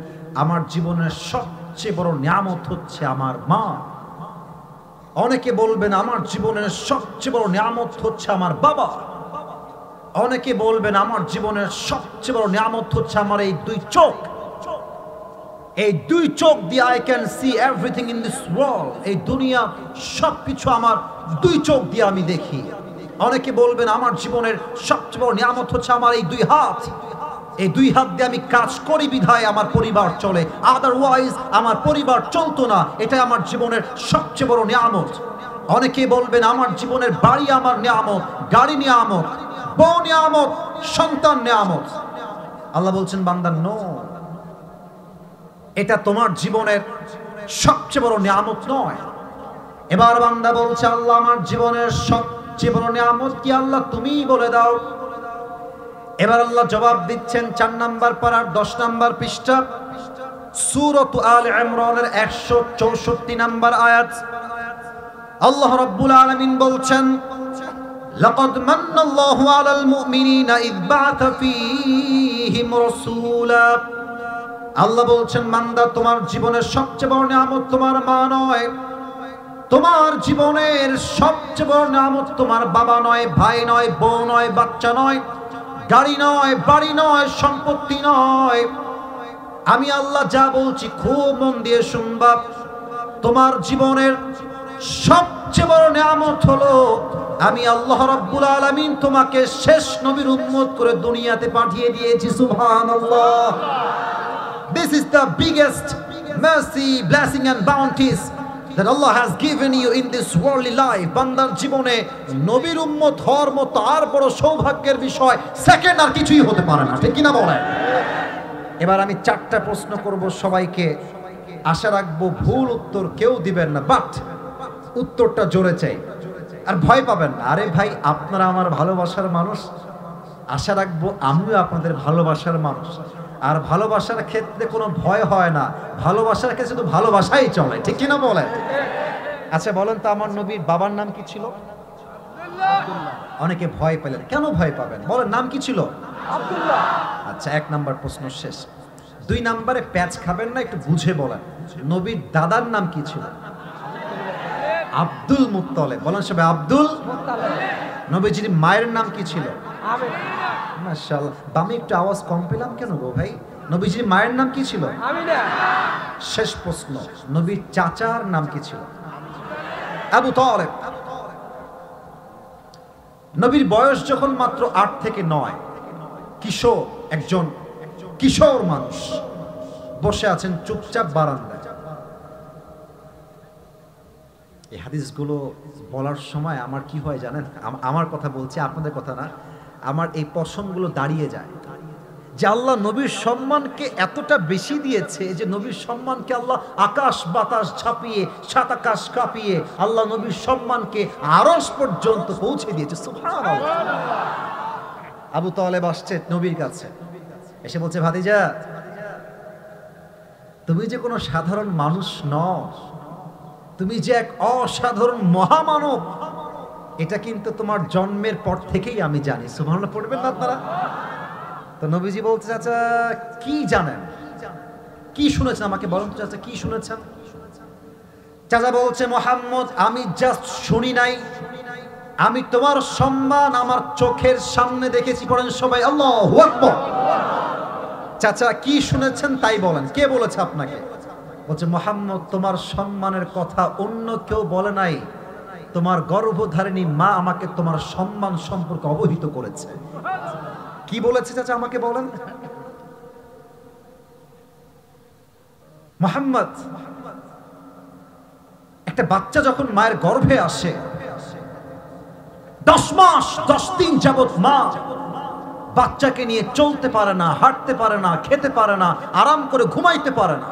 আমার জীবনের সবচেয়ে বড় নিয়ামত হচ্ছে আমার মা। অনেকে বলবেন আমার জীবনের সবচেয়ে বড় নিয়ামত হচ্ছে আমার বাবা। অনেকে বলবেন আমার জীবনের সবচেয়ে বড় নিয়ামত হচ্ছে আমার এই 2 চোখ। এই 2 চোখ দিয়ে I can see everything in this world. এই দুনিয়া সবকিছু আমার 2 চোখ দিয়ে আমি দেখি। অনেকে বলবেন আমার জীবনের সবচেয়ে বড় নিয়ামত হচ্ছে আমার এই 2 হাত। এই 2 হাত দিয়ে আমি কাজ করি বিধায় আমার পরিবার চলে, আদারওয়াইজ আমার পরিবার চলতো না। এটা আমার জীবনের সবচেয়ে বড় নিয়ামত। অনেকে বলবেন আমার জীবনের বাড়ি আমার নিয়ামত, গাড়ি নিয়ামত, বউ নিয়ামত, সন্তান নিয়ামত। আল্লাহ বলছেন বান্দা, নো, এটা তোমার জীবনের সবচেয়ে বড় নিয়ামত নয়। এবার বান্দা বলছে, আল্লাহ আমার জীবনের সবচেয়ে বড় নিয়ামত কি? আল্লাহ তুমিই বলে দাও। এবার আল্লাহ জবাব দিচ্ছেন 4 নাম্বার পারার 10 নাম্বার পৃষ্ঠা, সূরাত আলে ইমরানের 164 নম্বর আয়াত। আল্লাহ রাব্বুল আলামিন বলছেন, লাকাদ মান্নাল্লাহু আলাল মুমিনিনা ইয বা'আথা ফীহিম রাসূলা। আল্লাহ বলছেন, বান্দা তোমার জীবনের সবচেয়ে বড় নিয়ামত তোমার মা নয়, তোমার জীবনের সবচেয়ে বড় নিয়ামত তোমার বাবা নয়, ভাই নয়, বউ নয়, বাচ্চা নয়, গাড়ি নয়, বাড়ি নয়, সম্পত্তি নয়। আমি আল্লাহ যা বলছি খুব মন দিয়ে শুনবা। তোমার জীবনের সবচেয়ে বড় নিয়ামত হলো আমি আল্লাহ রাব্বুল আলামিন তোমাকে শেষ নবীর উম্মত করে দুনিয়াতে পাঠিয়ে দিয়েছি। সুবহানাল্লাহ। This is the biggest mercy, blessing and bounties that Allah has given you in this worldly life. বান্দার জীবনে নবীর উম্মত হওয়ার মতো আর বড় সৌভাগ্যের বিষয় সেকেন্ড আর কিছুই হতে পারে না, ঠিক কিনা বলেন? এবার আমি 4টা প্রশ্ন করব সবাইকে, আশা রাখবো ভুল উত্তর কেউ দিবেন না, বাট উত্তরটা জোরে চাই, আর ভয় পাবেন না। আরে ভাই, আপনারা আমার ভালোবাসার মানুষ, আশা রাখবো আমিও আপনাদের ভালোবাসার মানুষ। আর ভালোবাসার ক্ষেত্রে কোনো ভয় হয় না, ভালোবাসার ক্ষেত্রে শুধু ভালোবাসাই চলে, ঠিক কিনা বলেন? আচ্ছা বলেন তো, আমার নবীর বাবার নাম কি ছিল? অনেকে ভয় পেলেন, কেন ভয় পাবেন? বলেন নাম কি ছিল? আব্দুল্লাহ। আচ্ছা, 1 নাম্বার প্রশ্ন শেষ। 2 নাম্বারে প্যাচ খাবেন না, একটু বুঝে বলেন, নবীর দাদার নাম কি ছিল? Abdul Muttalib. বলেন সবাই আব্দুল মুত্তালিব। নবীজির মায়ের নাম কি ছিল? আমিনা। মাশাআল্লাহ। বামে একটু আওয়াজ কম পেলাম কেন গো ভাই? নবীজির মায়ের নাম কি ছিল? আমিনা। শেষ প্রশ্ন, নবীর চাচার নাম কি ছিল? আবু তালেব। নবীর বয়স যখন মাত্র 8 থেকে 9, কিশোর, একজন কিশোর মানুষ বসে আছেন চুপচাপ বারান্দায়। এই হাদিসগুলো বলার সময় আমার কি হয় জানেন? আমার কথা বলছি, আপনাদের কথা না। আমার এই পশমগুলো দাঁড়িয়ে যায় যে আল্লাহ নবীর সম্মানকে এতটা বেশি দিয়েছে যে নবীর সম্মানকে আল্লাহ আকাশ বাতাস ছাপিয়ে, সাত আকাশ কাঁপিয়ে আল্লাহ নবীর সম্মানকে আরশ পর্যন্ত পৌঁছে দিয়েছে। সুবহানাল্লাহ। আবু তালেব আসছে নবীর কাছে, এসে বলছে, ভাতিজা তুমি যে কোনো সাধারণ মানুষ নও, তুমি যে এক অসাধারণ মহামানব, এটা কিন্তু তোমার জন্মের পর থেকেই আমি জানি। সুবহানাল্লাহ পড়বেন না আপনারা? তো নবীজি বলতে, চাচা কি জানেন, কি শুনেছেন আমাকে বলেন তো চাচা, কি শুনেছেন? চাচা বলছে, মুহাম্মদ আমি জাস্ট শুনি নাই, আমি তোমার সম্মান আমার চোখের সামনে দেখেছি। পড়েন সবাই আল্লাহু আকবার। চাচা কি শুনেছেন তাই বলেন, কে বলেছে আপনাকে? বলছে, মুহাম্মদ তোমার সম্মানের কথা অন্য কেউ বলে নাই, তোমার গর্ভধারিণী মা আমাকে তোমার সম্মান সম্পর্কে অবহিত করেছে। কি বলেছে চাচা আমাকে বলেন? মুহাম্মদ, একটা বাচ্চা যখন মায়ের গর্ভে আসে, 10 মাস 10 দিন যাবত মা বাচ্চাকে নিয়ে চলতে পারে না, হাঁটতে পারে না, খেতে পারে না, আরাম করে ঘুমাইতে পারে না।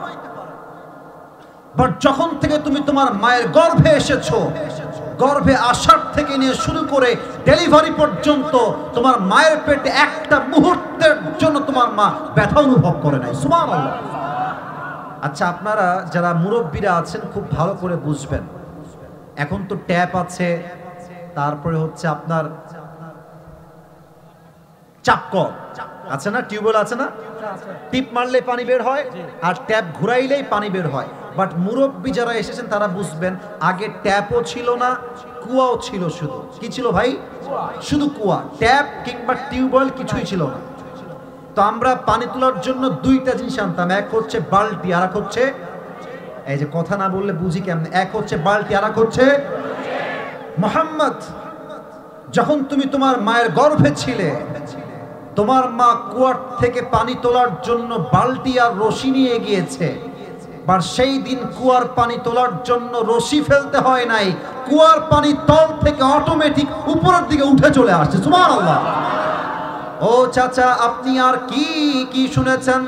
বাট যখন থেকে তুমি তোমার মায়ের গর্ভে এসেছো, গর্ভে আসার থেকে নিয়ে শুরু করে ডেলিভারি পর্যন্ত তোমার মায়ের পেটে একটা মুহূর্তের জন্য তোমার মা ব্যথা অনুভব করে নাই। সুবহানাল্লাহ। আচ্ছা, আপনারা যারা মুরব্বীরা আছেন খুব ভালো করে বুঝবেন, এখন তো ট্যাপ আছে, তারপরে হচ্ছে আপনার চাপকল আছে না, টিউবওয়েল আছে না, টিপ মারলে পানি বের হয় আর ট্যাপ ঘুরাইলেই পানি বের হয়। বাট মুরব্বী যারা এসেছেন তারা বুঝবেন, আগে ট্যাপও ছিল না, কুয়াও ছিল। শুধু কি ছিল ভাই? শুধু কুয়া, ট্যাপ কিংবা টিউবওয়েল কিছুই ছিল না। তো আমরা পানি তোলার জন্য 2টা জিনিস আনতাম, এক হচ্ছে বালতি, আর এক হচ্ছে, এই যে কথা না বললে বুঝি কেমন, এক হচ্ছে বালতি আর এক হচ্ছে। মুহাম্মদ, যখন তুমি তোমার মায়ের গর্ভে ছিলে, তোমার মা কুয়ার থেকে পানি তোলার জন্য বালতি আর রশি নিয়ে গিয়েছে। আর সেই দিন কুয়ার পানি তোলার জন্য রশি ফেলতে হয় নাই, কুয়ার পানি তল থেকে অটোমেটিক উপরের দিকে উঠে চলে আসছে। সুবহানাল্লাহ। ও চাচা, আপনি আর কি কি শুনেছেন?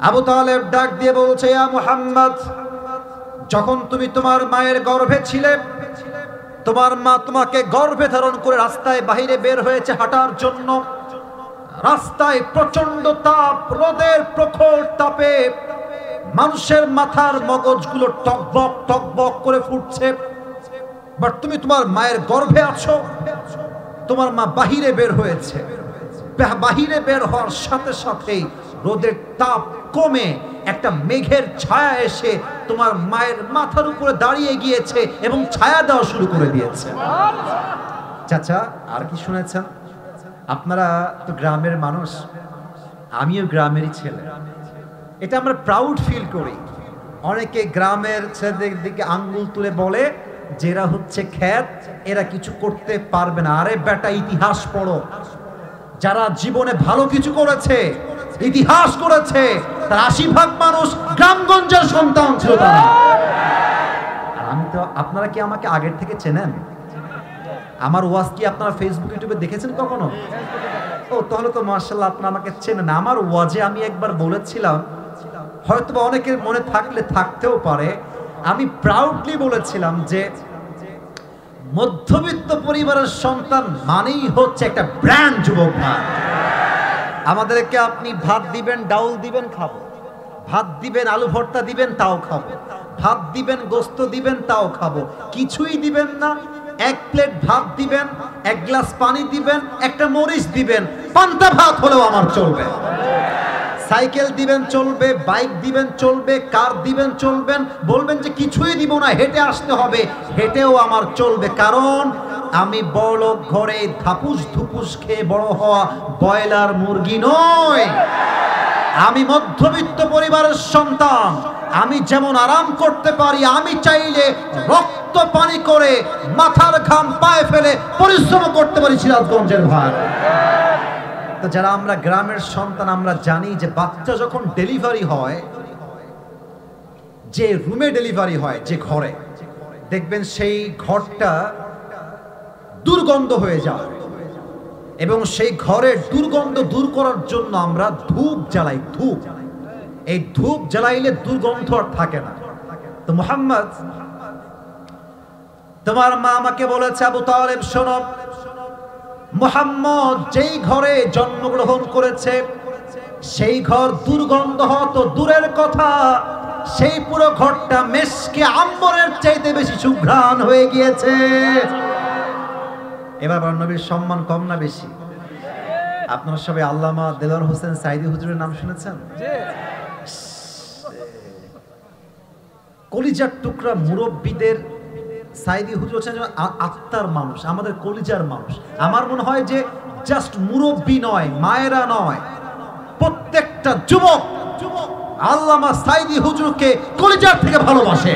আবু তালেব ডাক দিয়ে বলছে, ইয়া মুহাম্মদ, যখন তুমি তোমার মায়ের গর্ভে ছিলে, তোমার মা তোমাকে গর্ভে ধারণ করে রাস্তায় বাইরে বের হয়েছে হাঁটার জন্য। রাস্তায় প্রচন্ড তাপ, রোদের প্রখর তাপে মানুষের মাথার মগজগুলো টকবক টকবক করে ফুটছে, বাট তুমি তোমার মায়ের গর্ভে আছো, তোমার মা বাহিরে বের হয়েছে, বাহিরে বের হওয়ার সাথে সাথেই রোদের তাপ কমে একটা মেঘের ছায়া এসে তোমার মায়ের মাথার উপরে দাঁড়িয়ে গিয়েছে এবং ছায়া দেওয়া শুরু করে দিয়েছে। চাচা আর কি শুনেছেন? আপনারা তো গ্রামের মানুষ, আমিও গ্রামেরই ছেলে, এটা আমরা প্রাউড ফিল করি। অনেকে গ্রামের ছেলেদের দিকে আঙ্গুল তুলে বলে যে এরা হচ্ছে খ্যাত, এরা কিছু করতে পারবে না। আরে বেটা, ইতিহাস পড়ো, যারা জীবনে ভালো কিছু করেছে, ইতিহাস করেছে, তার ৮০% মানুষ গ্রামগঞ্জের সন্তান ছিল তারা। আর আমি তো, আপনারা কি আমাকে আগের থেকে চেনেন? আমার ওয়াজ কি আপনারা ফেসবুক ইউটিউবে দেখেছেন কখনো? ও তাহলে তো মাশাআল্লাহ, আপনারা আমাকে চেনেন। আমার ওয়াজে আমি একবার বলেছিলাম, হয়তো বা অনেকের মনে থাকলে থাকতেও পারে, আমি প্রাউডলি বলেছিলাম যে মধ্যবিত্ত পরিবারের সন্তান মানেই হচ্ছে একটা ব্র্যান্ড যুবক ভাই। আমাদেরকে আপনি ভাত দিবেন, ডাউল দিবেন, খাবো। ভাত দিবেন, আলু ভর্তা দিবেন, তাও খাবো। ভাত দিবেন, গোস্ত দিবেন, তাও খাবো। কিছুই দিবেন না, এক প্লেট ভাত দিবেন, এক গ্লাস পানি দিবেন, একটা মরিচ দিবেন, পান্তা ভাত হলেও আমার চলবে। সাইকেল দিবেন চলবে, বাইক দিবেন চলবে, কার দিবেন চলবেন, বলবেন যে কিছুই দিব না, হেঁটে আসতে হবে, হেঁটেও আমার চলবে। কারণ আমি বড়লোক ঘরে ধাপুস ধুপুস খেয়ে বড় হওয়া ব্রয়লার মুরগি নয়। আমি মধ্যবিত্ত পরিবারের সন্তান। আমি যেমন আরাম করতে পারি, আমি চাইলে রক্ত পানি করে মাথার ঘাম পায়ে ফেলে পরিশ্রম করতে পারি সিরাজগঞ্জের ভাই। তো যারা আমরা গ্রামের সন্তান, আমরা জানি যে বাচ্চা যখন ডেলিভারি হয়, যে রুমে ডেলিভারি হয়, যে ঘরে, দেখবেন সেই ঘরটা দুর্গন্ধ হয়ে যায় এবং সেই ঘরের দুর্গন্ধ দূর করার জন্য আমরা ধূপ জ্বালাই। ধূপ, এই ধূপ জ্বালাইলে দুর্গন্ধ আর থাকে না। তো মুহাম্মদ, তোমার মা আমাকে বলেছে, আবু তালেব শোনো, মুহাম্মদ যেই ঘরে জন্মগ্রহণ করেছে সেই ঘর দুর্গন্ধ হতো দূরের কথা, সেই পুরো ঘরটা মেশকে আম্বরের চাইতে বেশি সুঘ্রাণ হয়ে গিয়েছে। এবার নবীর সম্মান কম না বেশি? আপনারা সবাই আল্লামা দেলোয়ার হোসেন সাইদি হুজুরের নাম শুনেছেন? কলিজার টুকরা মুরব্বীদের সাইদি হুজুর হচ্ছেন আত্মার মানুষ, আমাদের কলিজার মানুষ। আমার মনে হয় যে জাস্ট মুরব্বী নয়, মায়েরা নয়, প্রত্যেকটা যুবক আল্লামা সাইদি হুজুরকে কলিজার থেকে ভালোবাসে।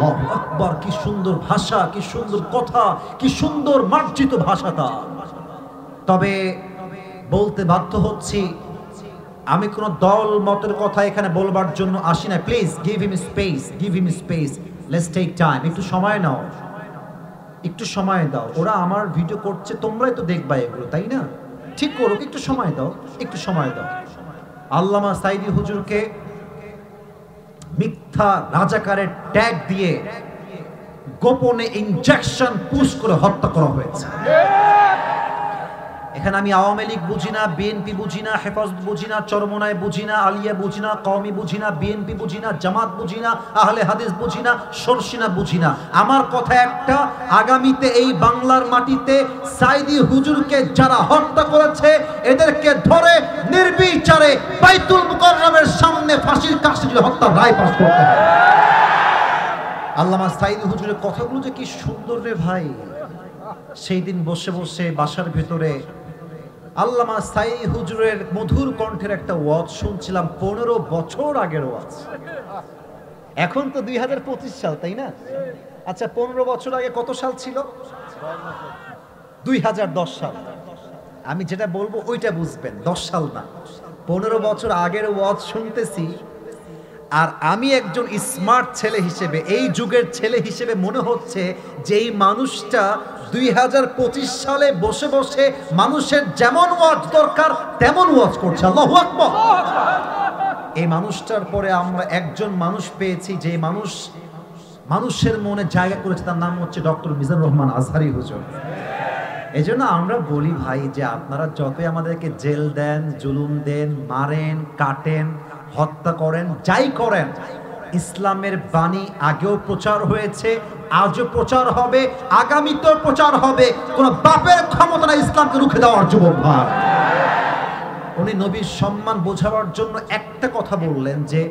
আল্লাহু আকবার, কি সুন্দর ভাষা, কি সুন্দর কথা, কি সুন্দর মার্জিত ভাষাটা। তবে বলতে বাধ্য হচ্ছি, আমি কোন দল মতের কথা এখানে বলবার জন্য আসি না। Please give him space, give him space, let's take time. একটু সময় নাও, একটু সময় দাও। ওরা আমার ভিডিও করছে, তোমরাই তো দেখবা এগুলো, তাই না? ঠিক করো, একটু সময় দাও, একটু সময় দাও। আল্লামা সাইদি হুজুরকে মিথ্যা রাজাকারের ট্যাগ দিয়ে গোপনে ইনজেকশন পুশ করে হত্যা করা হয়েছে। এখানে আমি আওয়ামী লীগ বুঝি না, বিএনপি বুঝি না, হেফাজত বুঝি না, চরমোনাই বুঝি না, আলিয়া বুঝি না, কওমি বুঝি না, বিএনপি বুঝি না, জামাত বুঝি না, আহলে হাদিস বুঝি না, শর্ষিনা বুঝি না। আমার কথা একটা, আগামীতে এই বাংলার মাটিতে সাইদি হুজুরকে যারা হত্যা করেছে এদেরকে ধরে নির্বিচারে বাইতুল মুকাররমের সামনে ফাঁসির কাস্টে হত্যার রায় পাস করতে হবে। আল্লামা সাইদি হুজুরের কথাগুলো যে কি সুন্দর রে ভাই। সেই দিন বসে বসে বাসার ভিতরে আল্লামা সাইদি হুজুরের মধুর কণ্ঠের একটা ওয়াজ শুনছিলাম, 15 বছর আগের ওয়াজ। এখন তো 2025 সাল, তাই না? আচ্ছা, 15 বছর আগে কত সাল ছিল? 2010 সাল। আমি যেটা বলবো ওইটা বুঝবেন, 10 সাল না। 15 বছর আগের ওয়াজ শুনতেছি, আর আমি একজন স্মার্ট ছেলে হিসেবে, এই যুগের ছেলে হিসেবে মনে হচ্ছে যে এই মানুষটা 2025 সালে বসে বসে মানুষের যেমন ওয়াজ দরকার তেমন ওয়াজ করছে। আল্লাহু আকবার। এই মানুষটার পরে আমরা একজন মানুষ পেয়েছি যে মানুষের মনে জায়গা করেছে, তার নাম হচ্ছে ডক্টর মিজানুর রহমান আজহারি হুজুর। এই জন্য আমরা বলি ভাই যে আপনারা যতই আমাদেরকে জেল দেন, জুলুম দেন, মারেন, কাটেন, হত্যা করেন, যাই করেন, ইসলামের বাণী আগেও প্রচার হয়েছে, আজও প্রচার হবে, আগামীতেও প্রচার হবে। কোন বাপের ক্ষমতা না ইসলামকে রুখে দেওয়ার, যুবক ভাই। উনি নবীর সম্মান বোঝাবার জন্য একটা কথা বললেন যে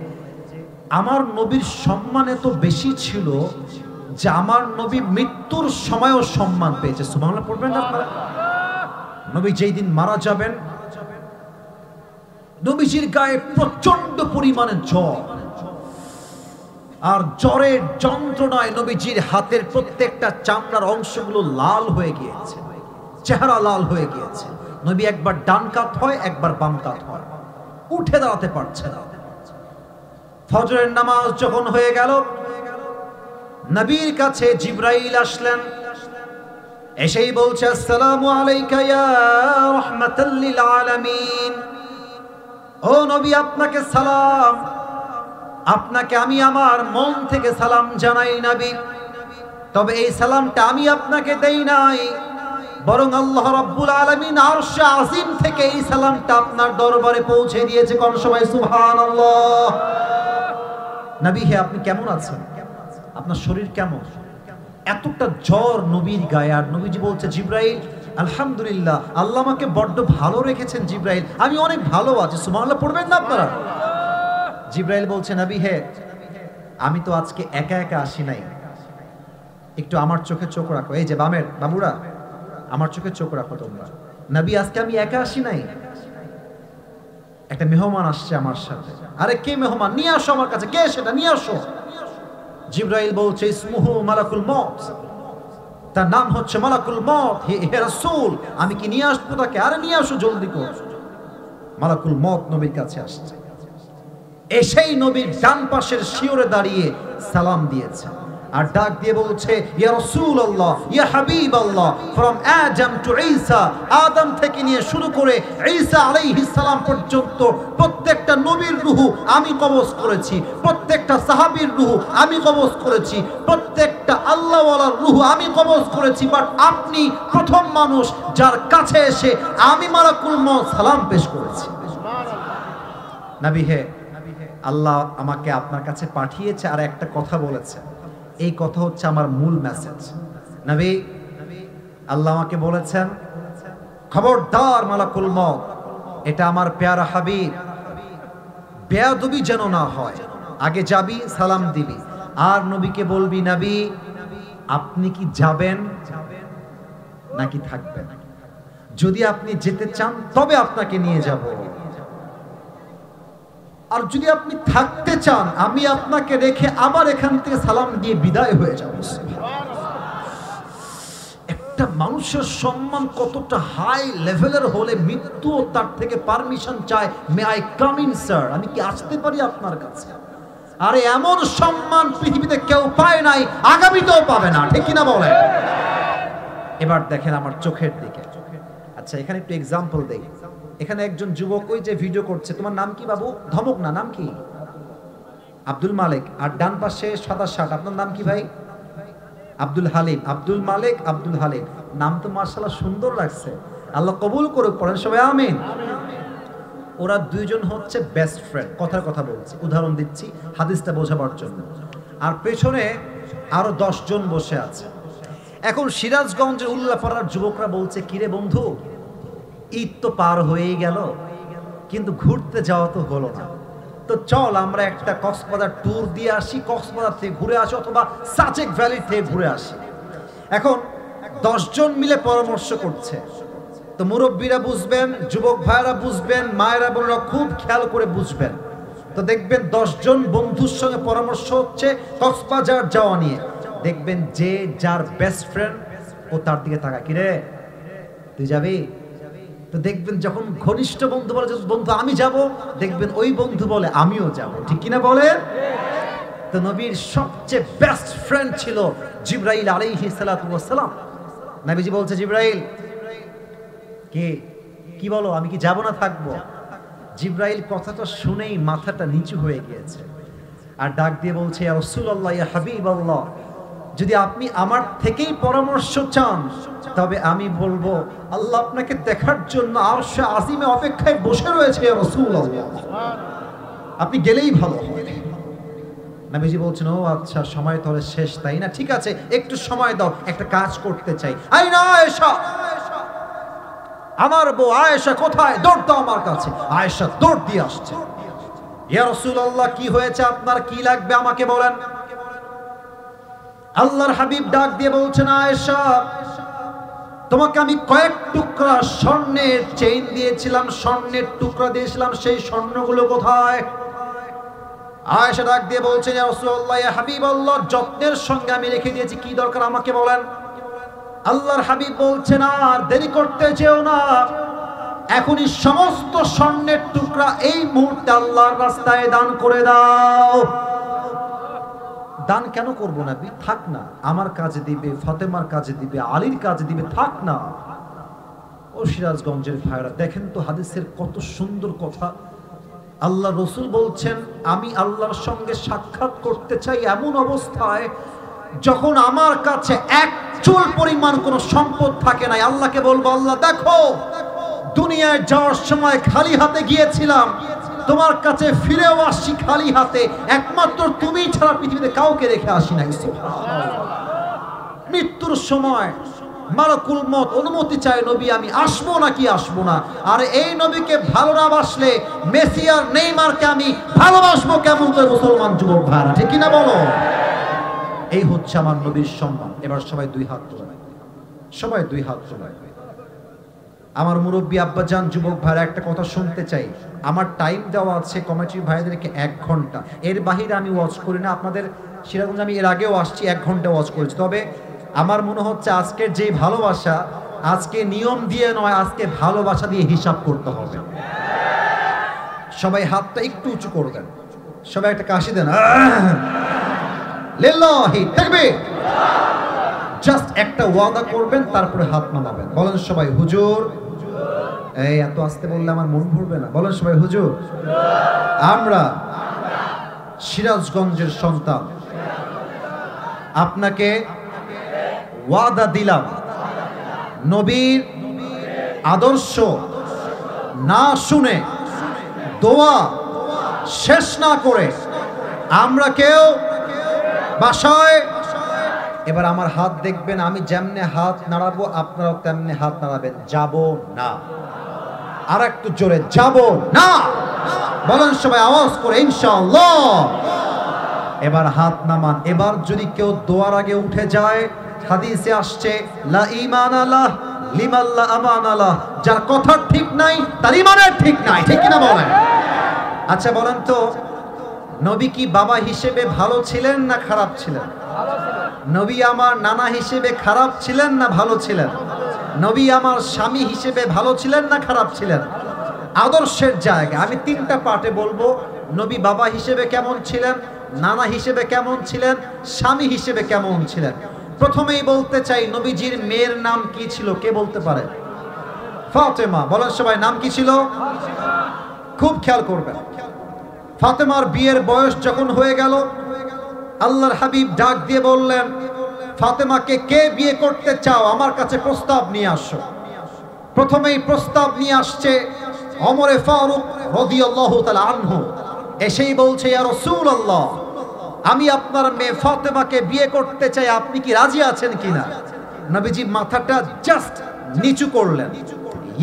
আমার নবীর সম্মান এত বেশি ছিল যে আমার নবী মৃত্যুর সময়ও সম্মান পেয়েছে। সুবহানাল্লাহ পড়বেন না আপনারা? নবী যেই দিন মারা যাবেন, নবীজির গায়ে প্রচন্ড পরিমাণে জ্বর, আর জ্বরের যন্ত্রণায় নবীজির হাতের প্রত্যেকটা চামড়ার অংশগুলো লাল হয়ে গিয়েছে, চেহারা লাল হয়ে গিয়েছে। নবী একবার ডান কাত হয়, একবার বাম কাত হয়, উঠে দাঁড়াতে পারছে না। ফজরের নামাজ যখন হয়ে গেল, নবীর কাছে জিবরাইল আসলেন, এসেই বলছে আসসালামু আলাইকা ইয়া রাহমাতাল লিল আলামিন। ও নবী, আপনাকে সালাম, আপনাকে আমি আমার মন থেকে সালাম জানাই নবী। তবে এই সালামটা আমি আপনাকে দেই নাই, বরং আল্লাহ রাব্বুল আলামিন আরশে আজিম থেকে এই সালামটা আপনার দরবারে পৌঁছে দিয়েছে। কোন সবাই সুবহানাল্লাহ। নবী হে, আপনি কেমন আছেন? আপনার শরীর কেমন? এতটা জ্বর নবীর গায়ে, আর নবীজি বলছে জিবরাইল আলহামদুলিল্লাহ, আল্লাহ আমাকে বড্ড ভালো রেখেছেন জিবরাইল, আমি অনেক ভালো আছি। সুবহানাল্লাহ পড়বেন না আপনারা? জিবরাইল বলছে নবী হে, আমি তো আজকে একা একা আসি নাই, একটু আমার চোখে চোখ রাখো। এই যে বামের বাবুরা, আমার চোখে চোখ রাখো তোমরা। নবী, আজকে আমি একা আসি নাই, একটা মেহমান আসছে আমার সাথে। আরে কে মেহমান? নিয়ে আসো আমার কাছে, কে সেটা নিয়ে আসো। জিবরাইল বলছে ইসমুহু মালাকুল মউত, তার নাম হচ্ছে মালাকুল মউত। হে রাসূল, আমি কি নিয়ে আসবো তাকে? আরে নিয়ে আসো জলদি করে। মালাকুল মউত নবীর কাছে আসছে, এসেই নবীর ডান পাশের শিওরে দাঁড়িয়ে সালাম দিয়েছে, আর ডাক দিয়ে বলছে ইয়া রাসূলুল্লাহ, ইয়া হাবিবাল্লাহ, ফ্রম আদম টু ঈসা, আদম থেকে নিয়ে শুরু করে ঈসা আলাইহিস সালাম পর্যন্ত প্রত্যেকটা নবীর রূহ আমি কবজ করেছি, প্রত্যেকটা সাহাবীর রূহ আমি কবজ করেছি, প্রত্যেকটা আল্লাহওয়ালার রূহ আমি কবজ করেছি, বাট আপনি প্রথম মানুষ যার কাছে এসে আমি মালাকুল মউত সালাম পেশ করেছি। নবী হে, আল্লাহ আমাকে আপনার কাছে পাঠিয়েছে আর একটা কথা বলেছে, এই কথা হচ্ছে আমার মূল মেসেজ। নবী, আল্লাহ আমাকে বলেছেন খবরদার মালাকুল মউত, এটা আমার প্যারা হাবিব, বেয়াদবি যেন না হয়, আগে যাবি সালাম দিবি, আর নবীকে বলবি নবী আপনি কি যাবেন নাকি থাকবেন? যদি আপনি যেতে চান তবে আপনাকে নিয়ে যাব, আর যদি আপনি থাকতে চান আমি আপনাকে রেখে আবার এখান থেকে সালাম দিয়ে বিদায় হয়ে যাব। একটা মানুষের সম্মান কতটা হাই লেভেলের হলে মৃত্যু তার থেকে পারমিশন চায়, may I come in sir, আমি কি আসতে পারি আপনার কাছে? আরে এমন সম্মান পৃথিবীতে কেউ পায় নাই, আগামীতেও পাবে না, ঠিক কিনা বলেন? এবার দেখেন আমার চোখের দিকে। আচ্ছা, এখানে একটু এক্সাম্পল দেই। এখানে একজন যুবক ওই যে ভিডিও করছে, তোমার নাম কি বাবু? ধমক না, নাম কি? আব্দুল মালিক। আর ডান পাশে সাদা শার্ট, আপনার নাম কি ভাই? আব্দুল হালিম। আব্দুল মালিক, আব্দুল হালিম, নাম তো মাশাআল্লাহ সুন্দর লাগছে, আল্লাহ কবুল করুক, পড়েন সবাই আমিন। ওরা দুইজন হচ্ছে বেস্ট ফ্রেন্ড, কথার কথা বলছি, উদাহরণ দিচ্ছি হাদিসটা বোঝাবার জন্য। আর পেছনে আরো 10 জন বসে আছে। এখন সিরাজগঞ্জের উল্লাপাড়ার যুবকরা বলছে কিরে বন্ধু, ঈদ তো পার হয়েই গেল, কিন্তু ঘুরতে যাওয়া তো হলো না, তো চল আমরা একটা কক্সবাজার ট্যুর দিয়ে আসি, কক্সবাজার থেকে ঘুরে আসি, অথবা সাজেক ভ্যালি থেকে ঘুরে আসি। এখন 10 জন মিলে পরামর্শ করছে, তো মুরব্বীরা বুঝবেন, যুবক ভাইরা বুঝবেন, মায়েরা বোনেরা খুব খেয়াল করে বুঝবেন। তো দেখবেন 10 জন বন্ধুর সঙ্গে পরামর্শ হচ্ছে কক্সবাজার যাওয়া নিয়ে। দেখবেন যে যার বেস্ট ফ্রেন্ড ও তার দিকে তাকায়, কিরে তুই যাবি? তো দেখবেন যখন ঘনিষ্ঠ বন্ধু বলে বন্ধু আমি যাব, দেখবেন ওই বন্ধু বলে আমিও যাব, ঠিক কিনা বলেন? তো নবীর সবচেয়ে বেস্ট ফ্রেন্ড ছিল জিবরাইল আলাইহিস সালাতু ওয়াস সালাম। নবীজি বলছে জিবরাইল কি বলো, আমি কি যাব না থাকবো? জিবরাইল কথাটা শুনেই মাথাটা নিচু হয়ে গিয়েছে, আর ডাক দিয়ে বলছে ইয়া রাসূলুল্লাহ, ইয়া হাবিবাল্লাহ, যদি আপনি আমার থেকেই পরামর্শ চান তবে আমি বলবো আল্লাহ আপনাকে দেখার জন্য আরশে আজিমে অপেক্ষায় বসে রয়েছে ইয়া রাসূলুল্লাহ। আপনি গেলেই ভালো হয়। নবীজি বলছেন, ও আচ্ছা, সময় তাহলে শেষ, তাই না? ঠিক আছে, একটু সময় দাও, একটা কাজ করতে চাই। আইনা আয়েশা, আমার বউ আয়েশা কোথায়? দৌড় দাও আমার কাছে। আয়েশা দৌড় দিয়ে আসছে। ইয়া রাসূলুল্লাহ, কি হয়েছে আপনার? কি লাগবে আমাকে বলেন। আল্লাহর হাবিব ডাক দিয়ে বলছেন, আয়েশা, তোমাকে আমি কয়েক টুকরা স্বর্ণের চেইন দিয়েছিলাম, স্বর্ণের টুকরা দিয়েছিলাম, সেই স্বর্ণগুলো কোথায়? আয়েশা ডাক দিয়ে বলছেন, ইয়া রাসূলুল্লাহ, ইয়া হাবিবাল্লাহ, যত্নের সঙ্গে আমি রেখে দিয়েছি, কি দরকার আমাকে বলেন। আল্লাহর হাবিব বলছেন, আর দেরি করতে যেও না, এখনই সমস্ত স্বর্ণের টুকরা এই মুহূর্তে আল্লাহর রাস্তায় দান করে দাও। দান কেন করবো না? থাক না, আমার কাজে দিবে, ফাতেমার কাজে দিবে, আলীর কাজে দিবে, থাক না। ও সিরাজগঞ্জের ভাইরা, দেখেন তো হাদিসের কত সুন্দর কথা। আল্লাহ রসুল বলছেন, আমি আল্লাহর সঙ্গে সাক্ষাৎ করতে চাই এমন অবস্থায় যখন আমার কাছে এক চুল পরিমাণ কোনো সম্পদ থাকে নাই। আল্লাহকে বলবো, আল্লাহ দেখো, দুনিয়ায় যাওয়ার সময় খালি হাতে গিয়েছিলাম, তোমার কাছে ফিরেও আসছি খালি হাতে, একমাত্র তুমি ছাড়া পৃথিবীতে কাউকে রেখে আসি নাই। মৃত্যুর সময় মালাকুল মউত অনুমতি চায়, নবী আমি আসবো নাকি আসবো না? আর এই নবীকে ভালো না বাসলে মেসি আর নেইমারকে আমি ভালোবাসবো কেমন করে? মুসলমান যুবক ভাইরা, ঠিক কিনা বলো? এই হচ্ছে আমার নবীর সম্মান। এবার সবাই দুই হাত তোলেন, সবাই দুই হাত তোলেন। আমার মুরব্বী আব্বাজান, যুবক ভাইরা, একটা কথা শুনতে চাই। আমার টাইম দেওয়া আছে কমিটির ভাইদেরকে 1 ঘন্টা, এর বাহিরে আমি ওয়াচ করি না। আপনাদের সিরাজগঞ্জে আমি এর আগেও আসছি, 1 ঘন্টা ওয়াচ করেছি। তবে আমার মনে হচ্ছে আজকের যে ভালোবাসা, আজকে নিয়ম দিয়ে নয়, আজকে ভালোবাসা দিয়ে হিসাব করতে হবে। সবাই হাতটা একটু উঁচু করে দেন, সবাই একটা কাশি দেন, লিল্লাহি তাকবীর। জাস্ট একটা ওয়াদা করবেন, তারপরে হাত নামাবেন। বলেন সবাই, হুজুর। এই এত আস্তে বললে আমার মন ভরবে না। বলেন সবাই, হুজুর, আমরা সিরাজগঞ্জের সন্তান, আপনাকে ওয়াদা দিলাম, নবীর আদর্শ না শুনে, দোয়া শেষ না করে আমরা কেউ বাসায়, এবার আমার হাত দেখবেন, আমি যেমনে হাত নাড়াবো আপনারাও তেমনি হাত নাড়াবেন, যাব না। আর একটু জোরে, যাব না। বলেন সবাই আওয়াজ করে, ইনশাআল্লাহ। এবার হাত নামান। এবার যদি কেউ দোয়ার আগে উঠে যায়, হাদিসে আসছে, লা ঈমান আলাহ লিমান লা আমান আলাহ, যার কথা ঠিক নাই তার ঈমানের ঠিক নাই, ঠিক কিনা বলেন? আচ্ছা বলেন তো, নবী কি বাবা হিসেবে ভালো ছিলেন না খারাপ ছিলেন? নবী আমার নানা হিসেবে খারাপ ছিলেন না ভালো ছিলেন? নবী আমার স্বামী হিসেবে ভালো ছিলেন না খারাপ ছিলেন? আদর্শের জায়গা আমি 3টা পার্টে বলবো। নবী বাবা হিসেবে কেমন ছিলেন, নানা হিসেবে কেমন ছিলেন, স্বামী হিসেবে কেমন ছিলেন। প্রথমেই বলতে চাই, নবীজির মেয়ের নাম কি ছিল? কে বলতে পারে? ফাতেমা। বলেন সবাই, নাম কি ছিল? খুব খেয়াল করবেন। ফাতেমার বিয়ের বয়স যখন হয়ে গেল, আল্লাহর হাবিব ডাক দিয়ে বললেন, ফাতেমাকে কে বিয়ে করতে চাও? আমার কাছে প্রস্তাব নিয়ে আসো। প্রথমেই প্রস্তাব নিয়ে আসছে ওমরে ফারুক রাদিয়াল্লাহু তাআলা আনহু। এসেই বলছে, ইয়া রাসূলুল্লাহ, আমি আপনার মেয়ে ফাতেমাকে বিয়ে করতে চাই, আপনি কি রাজি আছেন কিনা? নবীজি মাথাটা জাস্ট নিচু করলেন,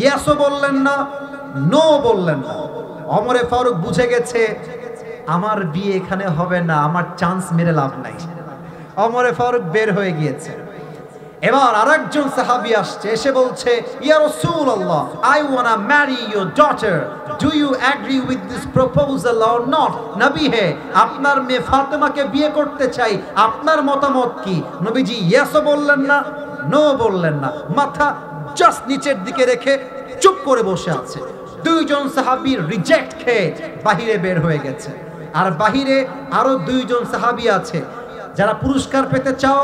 ইয়েসও বললেন না, নো বললেন না। ওমরে ফারুক বুঝে গেছে আমার বিয়ে এখানে হবে না, আমার চান্স মেরে লাভ নাই। ওমরে ফারুক বের হয়ে গিয়েছে। এবার আরেকজন সাহাবী আসছে, এসে বলছে, ইয়া রাসূলুল্লাহ, I wanna marry your daughter, do you agree with this proposal or not? নবী হে, আপনার মেয়ে ফাতেমাকে বিয়ে করতে চাই, আপনার মতামত কি? নবীজি ইয়েসও বললেন না, নো বললেন না, মাথা জাস্ট নিচের দিকে রেখে চুপ করে বসে আছে। 2 জন সাহাবী রিজেক্ট খেয়ে বাহিরে বের হয়ে গেছে। আর বাহিরে আরো 2 জন সাহাবী আছে। যারা পুরস্কার পেতে চাও,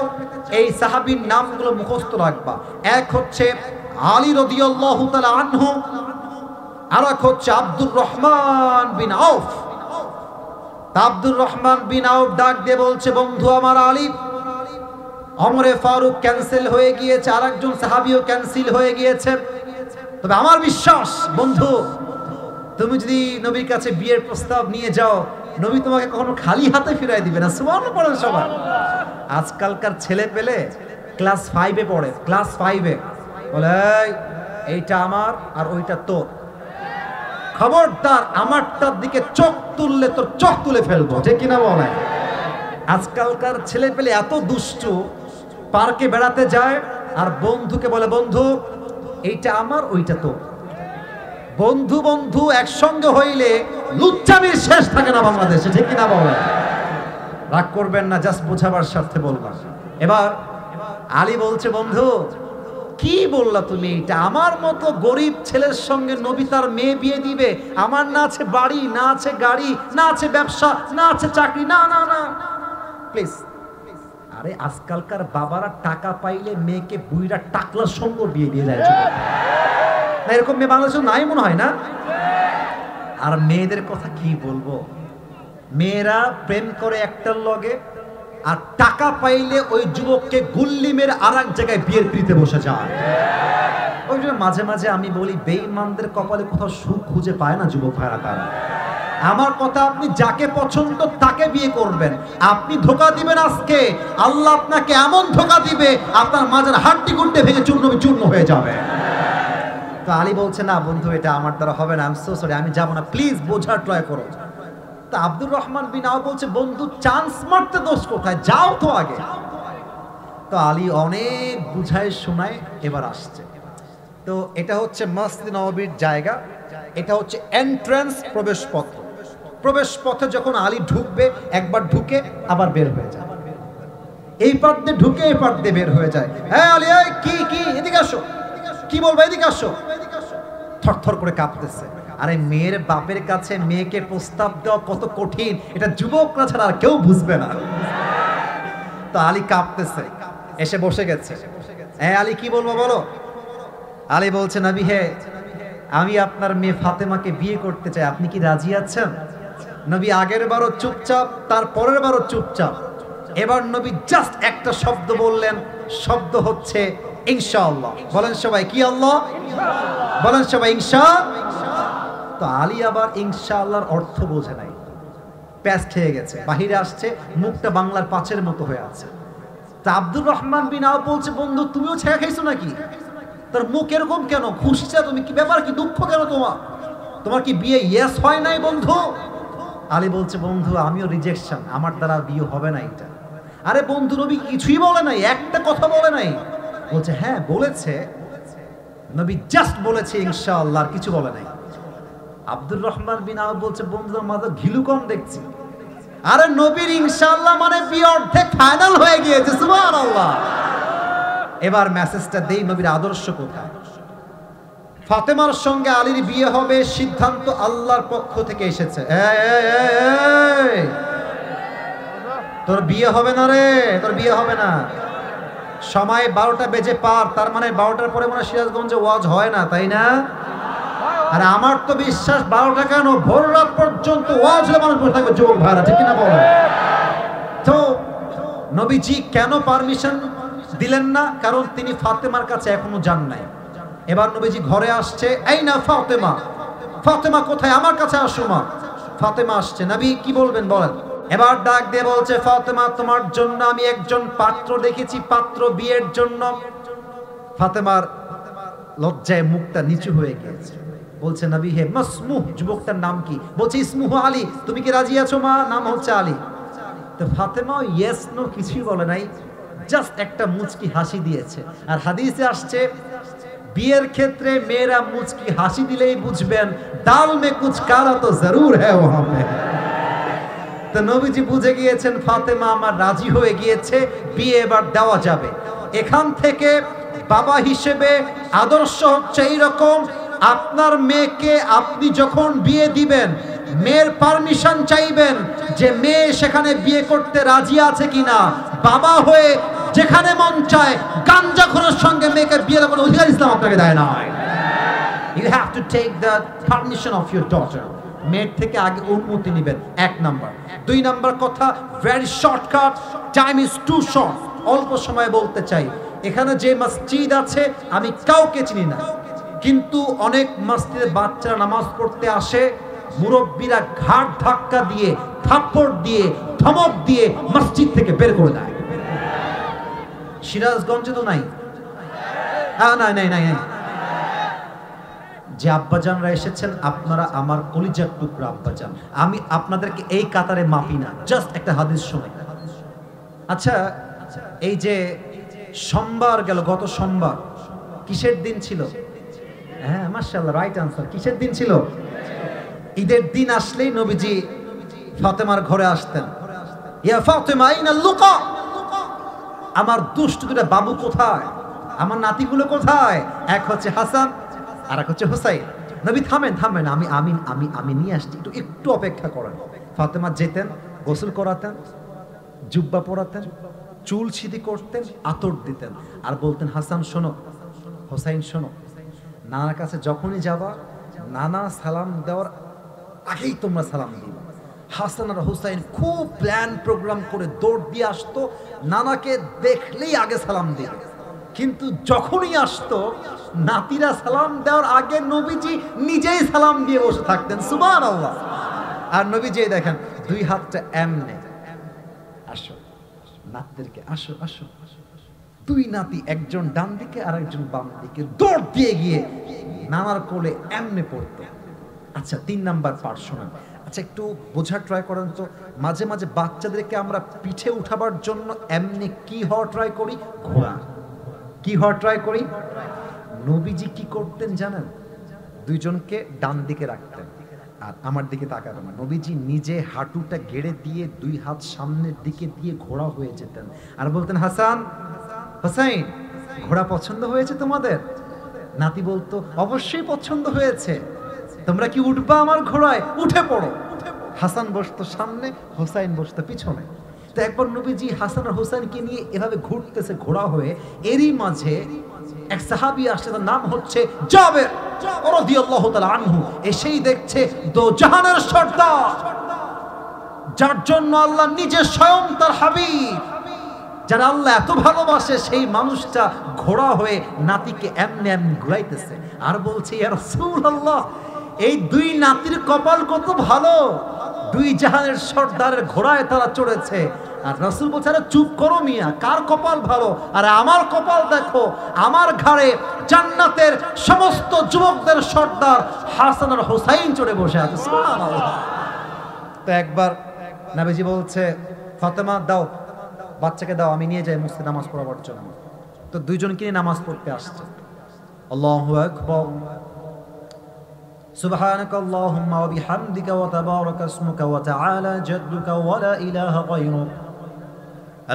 এই সাহাবীর নামগুলো মুখস্থ রাখবা। এক হচ্ছে আলী রাদিয়াল্লাহু তাআলা আনহু, আর এক হচ্ছে আব্দুর রহমান বিন আউফ। আব্দুর রহমান বিন আউফ ডাক দিয়ে বলছে, বন্ধু আমার আলী, ওমরে ফারুক ক্যান্সেল হয়ে গিয়েছে, আরেকজন সাহাবীও ক্যান্সেল হয়ে গিয়েছে, তবে আমার বিশ্বাস বন্ধু তুমি যদি নবীর কাছে বিয়ের প্রস্তাব নিয়ে যাও, নবী তোমাকে কখনো খালি হাতে ফিরাই দিবে না। সুবহানাল্লাহ পড়েন সবাই। আজকালকার ছেলে পেলে ক্লাস 5-এ পড়ে, ক্লাস 5-এ বলে এইটা আমার আর ওইটা তোর, খবরদার আমারটার দিকে চোখ তুললে তোর চোখ তুলে ফেলবো, ঠিক কিনা বলে? আজকালকার ছেলে পেলে এত দুষ্টু, পার্কে বেড়াতে যায় আর বন্ধুকে বলে বন্ধু এইটা আমার ওইটা তোর। বন্ধু বন্ধু একসঙ্গে হইলে লুচ্চামির শেষ থাকে না বাংলাদেশে, ঠিক কিনা বলে? রাগ করবেন না, জাস্ট বোঝাবার স্বার্থে বললাম। এবার আলী বলছে বন্ধু কি বললা তুমি, এটা আমার মতো গরিব ছেলের সঙ্গে নবী তার মেয়ে বিয়ে দিবে? আমার না আছে বাড়ি, না আছে গাড়ি, না আছে ব্যবসা, না আছে চাকরি, না না না প্লিজ। আরে আজকালকার বাবারা টাকা পাইলে মেয়েকে বুইরা টাকলার সঙ্গে বিয়ে দিয়ে দেয়, না এরকম মেয়ে বাংলাদেশে নাই মনে হয় না? আর মেয়েদের কথা কি বলবো, মেয়েরা প্রেম করে একটার লগে আর টাকা পাইলে ওই যুবককে গুল্লি মেরে আর এক জায়গায় বিয়ের পিড়িতে বসে যায়। ওই জন্য মাঝে মাঝে আমি বলি বেঈমানদের কপালে কোথাও সুখ খুঁজে পায় না যুবক ভাইরা। তারা আমার কথা, আপনি যাকে পছন্দ তাকে বিয়ে করবেন। আপনি ধোকা দিবেন আজকে, আল্লাহ আপনাকে এমন ধোকা দিবে আপনার মাঝের হাড্ডি গুড্ডে ভেঙে চূর্ণ বিচূর্ণ হয়ে যাবে। তো আলী বলছে না বন্ধু এটা আমার দ্বারা হবে না, আই এম সো সরি, আমি যাবো না, প্লিজ বোঝার ট্রাই করো। তা আব্দুর রহমান বিন আওফ বলছে বন্ধু চান্স মারতে দোষ কোথায়, যাও তো আগে। তো আলী অনেক বুঝায় শোনায় এবার আসছে। তো এটা হচ্ছে মসজিদ নববীর জায়গা, এটা হচ্ছে এন্ট্রান্স, প্রবেশ পথ। প্রবেশ পথে যখন আলী ঢুকবে একবার ঢুকে আবার বের হয়ে যায়, এই পার দিয়ে ঢুকে এই পার দিয়ে বের হয়ে যায়। হ্যাঁ আলী কি কি এদিকে আসো, কি বলবো এদিকে আসো। থরথর করে কাঁপতেছে। আরে মেয়ের বাপের কাছে মেয়েকে প্রস্তাব দেওয়া কত কঠিন, এটা যুবকরা ছাড়া আর কেউ বুঝবে না। তো আলী কাঁপতেছে, এসে বসে গেছে। হ্যাঁ আলী কি বলবো বলো। আলী বলছে নবী হে, আমি আপনার মেয়ে ফাতেমাকে বিয়ে করতে চাই, আপনি কি রাজি আছেন? নবী আগের বারও চুপচাপ, তার পরের বারও চুপচাপ। এবার নবী জাস্ট একটা শব্দ বললেন, শব্দ হচ্ছে ইনশাআল্লাহ। বলেন সবাই কি আল্লাহ, বলেন সবাই ইনশাআল্লাহ। তো আলী আবার ইনশাআল্লাহর অর্থ বোঝে নাই, প্যাস খেয়ে গেছে, বাহিরে আসছে, মুখটা বাংলার পাঁচের মতো হয়ে আছে। তা আব্দুর রহমান বিন আওফ বলছে বন্ধু তুমিও ছেঁকা খাইছো নাকি, তার মুখ এরকম কেন, খুশিছে তুমি, কি ব্যাপার, কি দুঃখ কেন তোমার, তোমার কি বিয়ে ইয়েস হয় নাই বন্ধু? আলী বলছে বন্ধু আমিও রিজেকশন, আমার দ্বারা বিয়ে হবে না এটা। আরে বন্ধু নবী কিছুই বলে নাই, একটা কথা বলে নাই। বলছে হ্যাঁ বলেছে, নবী জাস্ট বলেছে ইনশাআল্লাহ, আর কিছু বলে নাই। আব্দুর রহমান বিন আওফ বলছে বন্ধু মাঝে ঘিলু কম দেখছি। আরে নবীর ইনশাআল্লাহ মানে বিয়ে অর্ধেক ফাইনাল হয়ে গিয়েছে, সুবহানাল্লাহ। এবার মেসেজটা দেই নবীর আদর্শ কোথায়। ফাতেমার সঙ্গে আলীর বিয়ে হবে, সিদ্ধান্ত আল্লাহর পক্ষ থেকে এসেছে। তোর বিয়ে হবে না রে, তোর বিয়ে হবে না। সময় 12টা বেজে পার, তার মানে 12টার পরে মনে সিরাজগঞ্জে ওয়াজ হয় না, তাই না? আর আমার তো বিশ্বাস 12টা কেন, ভোর রাত পর্যন্ত ওয়াজ হলে মানুষ বসে থাকবে, যুবক ভাইরা, ঠিক কিনা বলো? তো নবীজি কেন পারমিশন দিলেন না? কারণ তিনি ফাতেমার কাছে এখনো যান নাই। এবার নবীজি ঘরে আসছে, এই না ফাতেমা, ফাতেমা কোথায়, আমার কাছে আসো মা। ফাতেমা আসছে, নবী কি বলবেন বলেন। এবার ডাক দিয়ে বলছে ফাতেমা তোমার জন্য আমি একজন পাত্র দেখেছি, পাত্র বিয়ের জন্য। ফাতেমার লজ্জায় মুখটা নিচু হয়ে গিয়েছে, বলছে নবী হে মাসমুহ, যুবকটার নাম কি? বলছে ইসমুহু আলী, তুমি কি রাজি আছো মা? নাম হচ্ছে আলী। তো ফাতেমা ইয়েস নো কিছুই বলে নাই, জাস্ট একটা মুচকি হাসি দিয়েছে। আর হাদিসে আসছে বিয়ের ক্ষেত্রে মেয়েরা মুচকি হাসি দিলেই বুঝবেন দাল মে কুছ কালা তো জরুর হ্যায় ওয়াহা মে। তো নবীজি বুঝে গিয়েছেন ফাতেমা আমার রাজি হয়ে গিয়েছে, বিয়ে এবার দেওয়া যাবে। এখান থেকে বাবা হিসেবে আদর্শ হচ্ছে এইরকম, আপনার মেয়েকে আপনি যখন বিয়ে দিবেন মেয়ের পারমিশন চাইবেন যে মেয়ে সেখানে বিয়ে করতে রাজি আছে কিনা। বাবা হয়ে যেখানে মন চায় গাঞ্জাখোরের সঙ্গে মেয়েকে বিয়ে দেওয়ার কোনো অধিকার ইসলাম আপনাকে দেয় না। You have to take the permission of your daughter. মেয়ের থেকে আগে অনুমতি নেবেন, 1 নাম্বার। 2 নাম্বার কথা, very shortcut, time is too short, অল্প সময় বলতে চাই। এখানে যে মসজিদ আছে আমি কাউকে চিনি না, কিন্তু অনেক মসজিদে বাচ্চারা নামাজ পড়তে আসে, মুরব্বীরা ঘাট ধাক্কা দিয়ে, থাপ্পড় দিয়ে, ধমক দিয়ে মসজিদ থেকে বের করে দেয়। সিরাজগঞ্জে তো নাই, নাই নাই নাই। যে আব্বাজানরা এসেছেন, আপনারা আমার কলিজার টুকরা আব্বাজান। আমি আপনাদেরকে এই কাতারে মাপি না, জাস্ট একটা হাদিস শুনে। আচ্ছা, এই যে সোমবার গেল, গত সোমবার কিসের দিন ছিল? হ্যাঁ, মাশাআল্লাহ, রাইট আনসার। কিসের দিন ছিল? ঈদের দিন আসলেই নবীজি ফাতেমার ঘরে আসতেন। ইয়া ফাতেমা আইনা লুকা, আমার দুষ্ট দুটা বাবু কোথায়, আমার নাতিগুলো কোথায়? এক হচ্ছে হাসান আর এক হচ্ছে হুসাইন। নবী থামেন থামেন, আমি আমি আমি আমি নিয়ে আসছি, একটু অপেক্ষা করেন। ফাতেমা যেতেন, গোসল করাতেন, জুব্বা পরাতেন, চুল সিধি করতেন, আতর দিতেন, আর বলতেন হাসান শোনো, হুসাইন শোনো, নানার কাছে যখনই যাবা, নানা সালাম দেওয়ার আগেই তোমরা সালাম দিবা। হাসান আর হুসাইন খুব প্ল্যান প্রোগ্রাম করে দৌড় দিয়ে আসতো, নানাকে দেখলেই আগে সালাম দিবে। কিন্তু যখনই আসতো, নাতিরা সালাম দেওয়ার আগে নবীজি নিজেই সালাম দিয়ে বসে থাকতেন। সুবহানাল্লাহ। আর নবীজি দেখেন, দুই হাতটা এমনে, আসো নাতিদেরকে, আসো আসো। দুই নাতি, একজন ডান দিকে আর একজন বাম দিকে, দৌড় দিয়ে গিয়ে নানার কোলে এমনে পড়তো। আচ্ছা, 3 নাম্বার পার্ট শোনেন। আচ্ছা, একটু বোঝার ট্রাই করেন তো, মাঝে মাঝে বাচ্চাদেরকে আমরা পিঠে উঠাবার জন্য এমনি কি হওয়া ট্রাই করি? ঘোড়া। কি হওয়া ট্রাই করি? নবীজি কি করতেন জানেন? দুইজনকে ডান দিকে রাখতেন আর আমার দিকে তাকাবেন না। নবীজি নিজে হাঁটুটা গেড়ে দিয়ে দুই হাত সামনের দিকে দিয়ে ঘোড়া হয়ে যেতেন আর বলতেন, হাসান, হুসাইন, ঘোড়া পছন্দ হয়েছে তোমাদের? নাতি বলতো, অবশ্যই পছন্দ হয়েছে। তোমরা কি উঠবা আমার ঘোড়ায়? উঠে পড়ো। হাসান বসতো সামনে, হুসাইন বসতো পিছনে। তো একবার নবীজি হাসান আর হুসাইনকে নিয়ে এভাবে ঘুরতেছে ঘোড়া হয়ে, এরই মাঝে এক সাহাবী আসছে, তার নাম হচ্ছে জাবের রাদিয়াল্লাহু তাআলা আনহু। এসেই দেখছে দো জাহানের সর্দার, যার জন্য আল্লাহ নিজে স্বয়ং তার হাবিব, যারা আল্লাহ এত ভালোবাসে, সেই মানুষটা ঘোড়া হয়ে নাতিকে এমনি এমনি ঘুরাইতেছে আর বলছে, ইয়া রাসূলুল্লাহ, এই দুই নাতির কপাল কত ভালো, দুই জাহানের সর্দারের ঘোড়ায় তারা চড়েছে। আর রাসূল বলছে, আরে চুপ করো মিয়া, কার কপাল ভালো? আরে আমার কপাল দেখো, আমার ঘাড়ে জান্নাতের সমস্ত যুবকদের সর্দার হাসান আর হুসাইন চড়ে বসে আছে। সুবহানাল্লাহ। তো একবার নবীজি বলছে, ফাতেমা দাও, বাচ্চাকে দাও, আমি নিয়ে যাই মসজিদে নামাজ পড়াবার জন্য। তো দুইজনকে নিয়ে নামাজ পড়তে আসছে। আল্লাহু আকবার, সুবহানাকা আল্লাহুম্মা ওয়া বিহামদিকা ওয়া তাবারাকা ইসমুকা ওয়া তাআলা জাদ্দুকা ওয়া লা ইলাহা গায়রুক,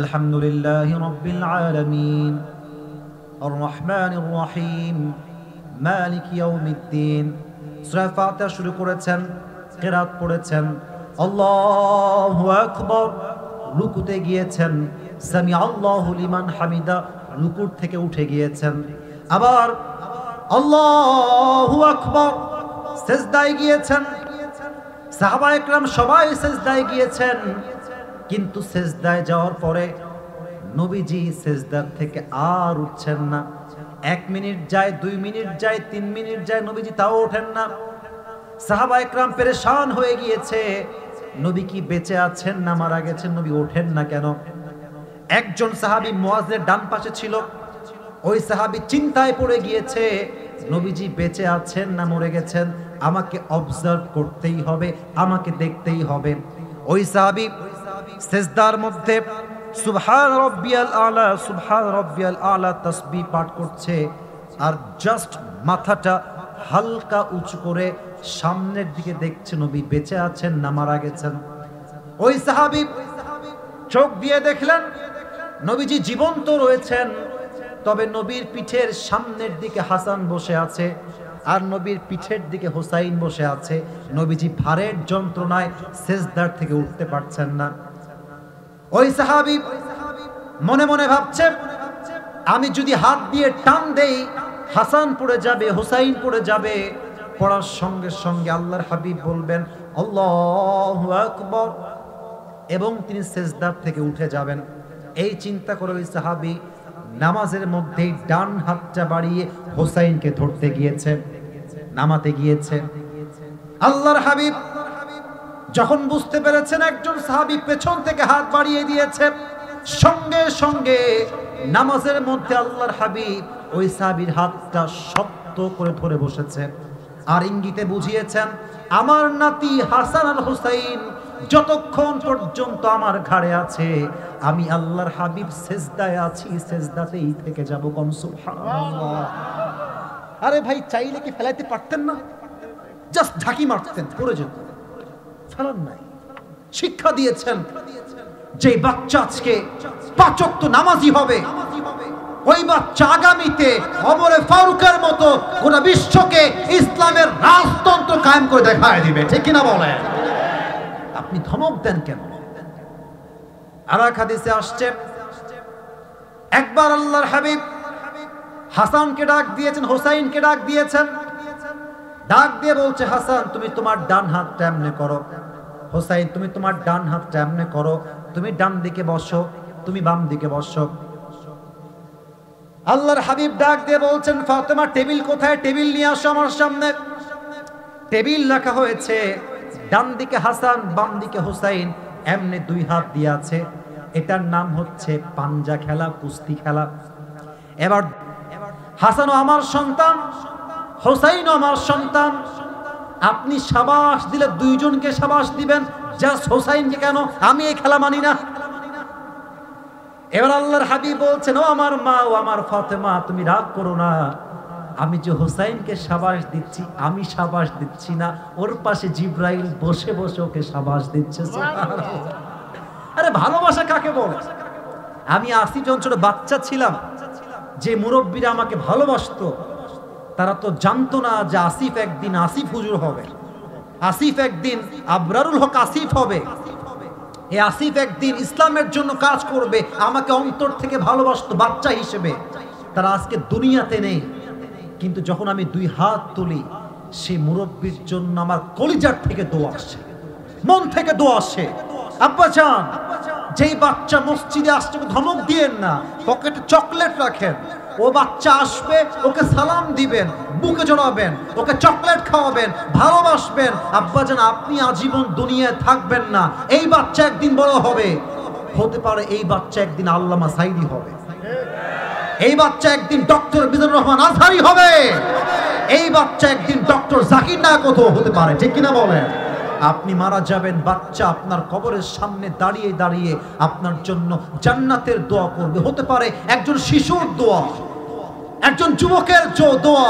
আলহামদুলিল্লাহি রাব্বিল আলামিন, আর রহমানির রহিম, মালিক ইয়াউমিদ্দিন। সূরা ফাতিহা শুরু করেছেন, কিরাত পড়েছেন, আল্লাহু আকবার, রুকুতে গিয়েছেন, সামি আল্লাহু লিমান হামিদা, রুকুর থেকে উঠে গিয়েছেন, আবার আল্লাহু আকবার, সিজদায় গিয়েছেন। সাহাবায়ে কেরাম সবাই সিজদায় গিয়েছেন, কিন্তু সিজদায় যাওয়ার পরে নবীজি সিজদার থেকে আর উঠছেন না। 1 মিনিট যায়, 2 মিনিট যায়, 3 মিনিট যায়, নবীজি তাও ওঠেন না। সাহাবায়ে কেরাম পেরেশান হয়ে গিয়েছে, নবী কি বেঁচে আছেন না মারা গেছেন? নবী ওঠেন না কেন? একজন সাহাবী মুয়াজের ডান পাশে ছিল, ওই সাহাবী চিন্তায় পড়ে গিয়েছে, নবীজি বেঁচে আছেন না মরে গেছেন, আমাকে অবজার্ভ করতেই হবে, আমাকে দেখতেই হবে। ওই সাহাবী সিজদার মধ্যে সুবহান রাব্বিয়াল আলা, সুবহান রাব্বিয়াল আলা তাসবিহ পাঠ করছে, আর জাস্ট মাথাটা হালকা উঁচু করে সামনের দিকে দেখছে নবী বেঁচে আছেন না মারা গেছেন। ওই সাহাবী চোখ দিয়ে দেখলেন নবীজি জীবন্ত রয়েছেন, তবে নবীর পিঠের সামনের দিকে হাসান বসে আছে আর নবীর পিঠের দিকে হুসাইন বসে আছে। নবীজি ভারের যন্ত্রণায় সিজদার থেকে উঠতে পারছেন না। ওই সাহাবী মনে মনে ভাবছে, আমি যদি হাত দিয়ে টান দেই, হাসান পড়ে যাবে, হুসাইন পড়ে যাবে। পড়ার সঙ্গে সঙ্গে আল্লাহর হাবিব বলবেন আল্লাহু আকবার, এবং তিনি সিজদার থেকে উঠে যাবেন। এই চিন্তা করে ওই সাহাবী নামাজের মধ্যেই ডান হাতটা বাড়িয়ে হোসাইনকে ধরতে গিয়েছে, নামাতে গিয়েছে। আল্লাহর হাবিব যখন বুঝতে পেরেছেন একজন সাহাবী পেছন থেকে হাত বাড়িয়ে দিয়েছে, সঙ্গে সঙ্গে নামাজের মধ্যে আল্লাহর হাবিব ওই সাহাবীর হাতটা শক্ত করে ধরে বসেছে আর ইঙ্গিতে বুঝিয়েছেন, আমার নাতি হাসান আর হুসাইন যতক্ষণ পর্যন্ত আমার ঘাড়ে আছে, আমি আল্লাহর হাবিব সেজদায় আছি, সেজদাতেই থেকে যাব। কোন সুবহানাল্লাহ। আরে ভাই, চাইলে কি ফেলাইতে পারতেন না? জাস্ট ঝাঁকি মারতেন, পড়ে যেত, ফেলান নাই। শিক্ষা দিয়েছেন যে বাচ্চা আজকে 5 ওয়াক্ত নামাজি হবে, ওই বাচ্চা আগামীতে ওমরে ফারুকের মতো গোটা বিশ্বকে ইসলামের রাজতন্ত্র কায়েম করে দেখায় দিবে। ঠিক কিনা বলেন? আপনি ধমক দেন কেন? আর এক হাদিসে আসছে, একবার আল্লাহর হাবিব হাসানকে ডাক দিয়েছেন, হোসাইনকে ডাক দিয়েছেন। ডাক দিয়ে বলছে, হাসান তুমি তোমার ডান হাতটা এমনে করো, হোসাইন তুমি তোমার ডান হাতটা এমনে করো, তুমি ডান দিকে বসো, তুমি বাম দিকে বসো। আল্লাহর হাবিব ডাক দিয়ে বলছেন, ফাতেমা টেবিল কোথায়? টেবিল নিয়ে আসো আমার সামনে। টেবিল রাখা হয়েছে, ডান দিকে হাসান, বাম দিকে হোসাইন, এমনি 2 হাত দিয়ে আছে। এটার নাম হচ্ছে পাঞ্জা খেলা, কুস্তি খেলা। এবার হাসানও আমার সন্তান, হোসাইনও আমার সন্তান। আপনি শাবাশ দিলে 2 জনকে শাবাশ দিবেন, জাস্ট হোসাইনকে কেন? আমি এই খেলা মানি না। এবার আল্লাহর হাবিব বলছেন, ও আমার মা, ও আমার ফাতেমা, তুমি রাগ করো না, আমি যে হোসাইনকে শাবাশ দিচ্ছি, আমি শাবাশ দিচ্ছি না, ওর পাশে জিব্রাইল বসে বসে ওকে শাবাশ দিচ্ছে। আরে ভালোবাসা কাকে বলে? আমি 80 জন ছোট বাচ্চা ছিলাম, যে মুরব্বীরা আমাকে ভালোবাসতো, তারা তো জানতো না যে আসিফ একদিন আসিফ হুজুর হবে, আসিফ একদিন আবরারুল হক আসিফ হবে, এই আসিফ একদিন ইসলামের জন্য কাজ করবে। আমাকে অন্তর থেকে ভালোবাসতো বাচ্চা হিসেবে। তারা আজকে দুনিয়াতে নেই, কিন্তু যখন আমি 2 হাত তুলি, সেই মুরব্বীর জন্য আমার কলিজার থেকে দোয়া আসে, মন থেকে দোয়া আসে। আব্বা জান, যেই বাচ্চা মসজিদে আসছে ধমক দিয়েন না, পকেটে চকলেট রাখেন। ও বাচ্চা আসবে, ওকে সালাম দিবেন, বুকে জড়াবেন, ওকে চকলেট খাওয়াবেন, ভালোবাসবেন। আব্বা জান, আপনি আজীবন দুনিয়ায় থাকবেন না, এই বাচ্চা একদিন বড় হবে। হতে পারে এই বাচ্চা একদিন আল্লামা সাইদি হবে, এই বাচ্চা একদিন ডক্টর মিজানুর রহমান আজহারি হবে, এই বাচ্চা একদিন ডক্টর জাকির নায়ক হতে পারে। ঠিক কিনা বলেন? আপনি মারা যাবেন, বাচ্চা আপনার কবরের সামনে দাঁড়িয়ে দাঁড়িয়ে আপনার জন্য জান্নাতের দোয়া করবে। হতে পারে একজন শিশুর দোয়া, একজন যুবকের দোয়া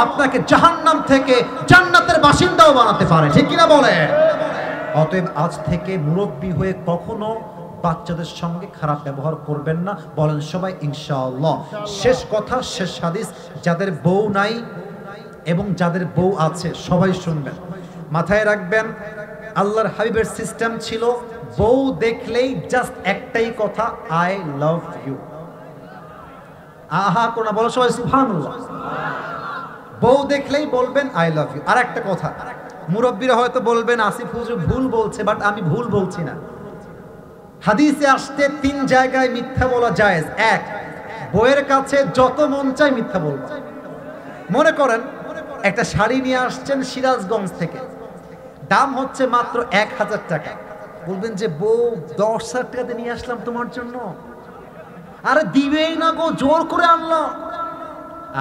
আপনাকে জাহান্নাম থেকে জান্নাতের বাসিন্দাও বানাতে পারে। ঠিক কিনা বলে? অতএব আজ থেকে মুরব্বী হয়ে কখনো বাচ্চাদের সঙ্গে খারাপ ব্যবহার করবেন না। বলেন সবাই ইনশাআল্লাহ। শেষ কথা, শেষ হাদিস, যাদের বউ নাই এবং যাদের বউ আছে সবাই শুনবেন, মাথায় রাখবেন। আল্লাহর হাবিবের সিস্টেম ছিল, বউ দেখলেই জাস্ট একটাই কথা, আই লাভ ইউ। আহা কোনা বলো সবাই সুবহানাল্লাহ। বউ দেখলেই বলবেন আই লাভ ইউ। আর একটা কথা, মুরব্বীরা হয়তো বলবেন আসিফ হুজুর ভুল বলছে, বাট আমি ভুল বলছি না। হাদিসে আসতে 3 জায়গায় মিথ্যা বলা জায়েজ। 1, বউয়ের কাছে যত মন চায় মিথ্যা বলবা। মনে করেন একটা শাড়ি নিয়ে আসছেন সিরাজগঞ্জ থেকে, দাম হচ্ছে মাত্র 1000 টাকা। বলবেন যে বউ 10,000 টাকাতে নিয়ে আসলাম তোমার জন্য। আরে দিবেই না গো, জোর করে আনলাম।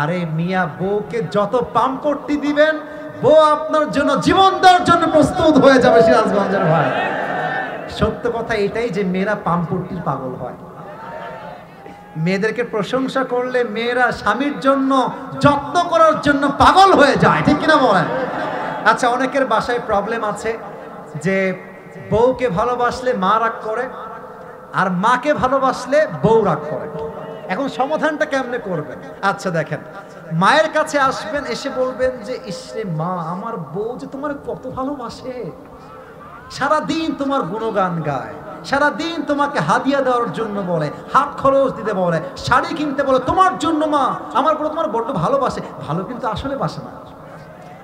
আরে মিয়া, বউকে যত পাম্পট্টি দিবেন, বউ আপনার জন্য জীবন দেওয়ার জন্য প্রস্তুত হয়ে যাবে। সিরাজগঞ্জের ভাই, সত্য কথা এটাই যে মেয়েরা পাম্পট্টির পাগল হয়। মেয়েদেরকে প্রশংসা করলে মেয়েরা স্বামীর জন্য যত্ন করার জন্য পাগল হয়ে যায়। ঠিক কিনা বলেন? আচ্ছা, অনেকের বাসায় প্রবলেম আছে যে বউকে ভালোবাসলে মা রাগ করে, আর মাকে ভালোবাসলে বউ রাগ করে। এখন সমাধানটা কেমনে করবেন? আচ্ছা দেখেন, মায়ের কাছে আসবেন, এসে বলবেন যে ইসরে মা, আমার বউ যে তোমার কত ভালোবাসে, সারাদিন তোমার গুণগান গায়, সারাদিন তোমাকে হাদিয়া দেওয়ার জন্য বলে, হাত খরচ দিতে বলে, শাড়ি কিনতে বলে, তোমার জন্য মা আমার বড় তোমার বড্ড ভালোবাসে। ভালো কিন্তু আসলে বাসে না,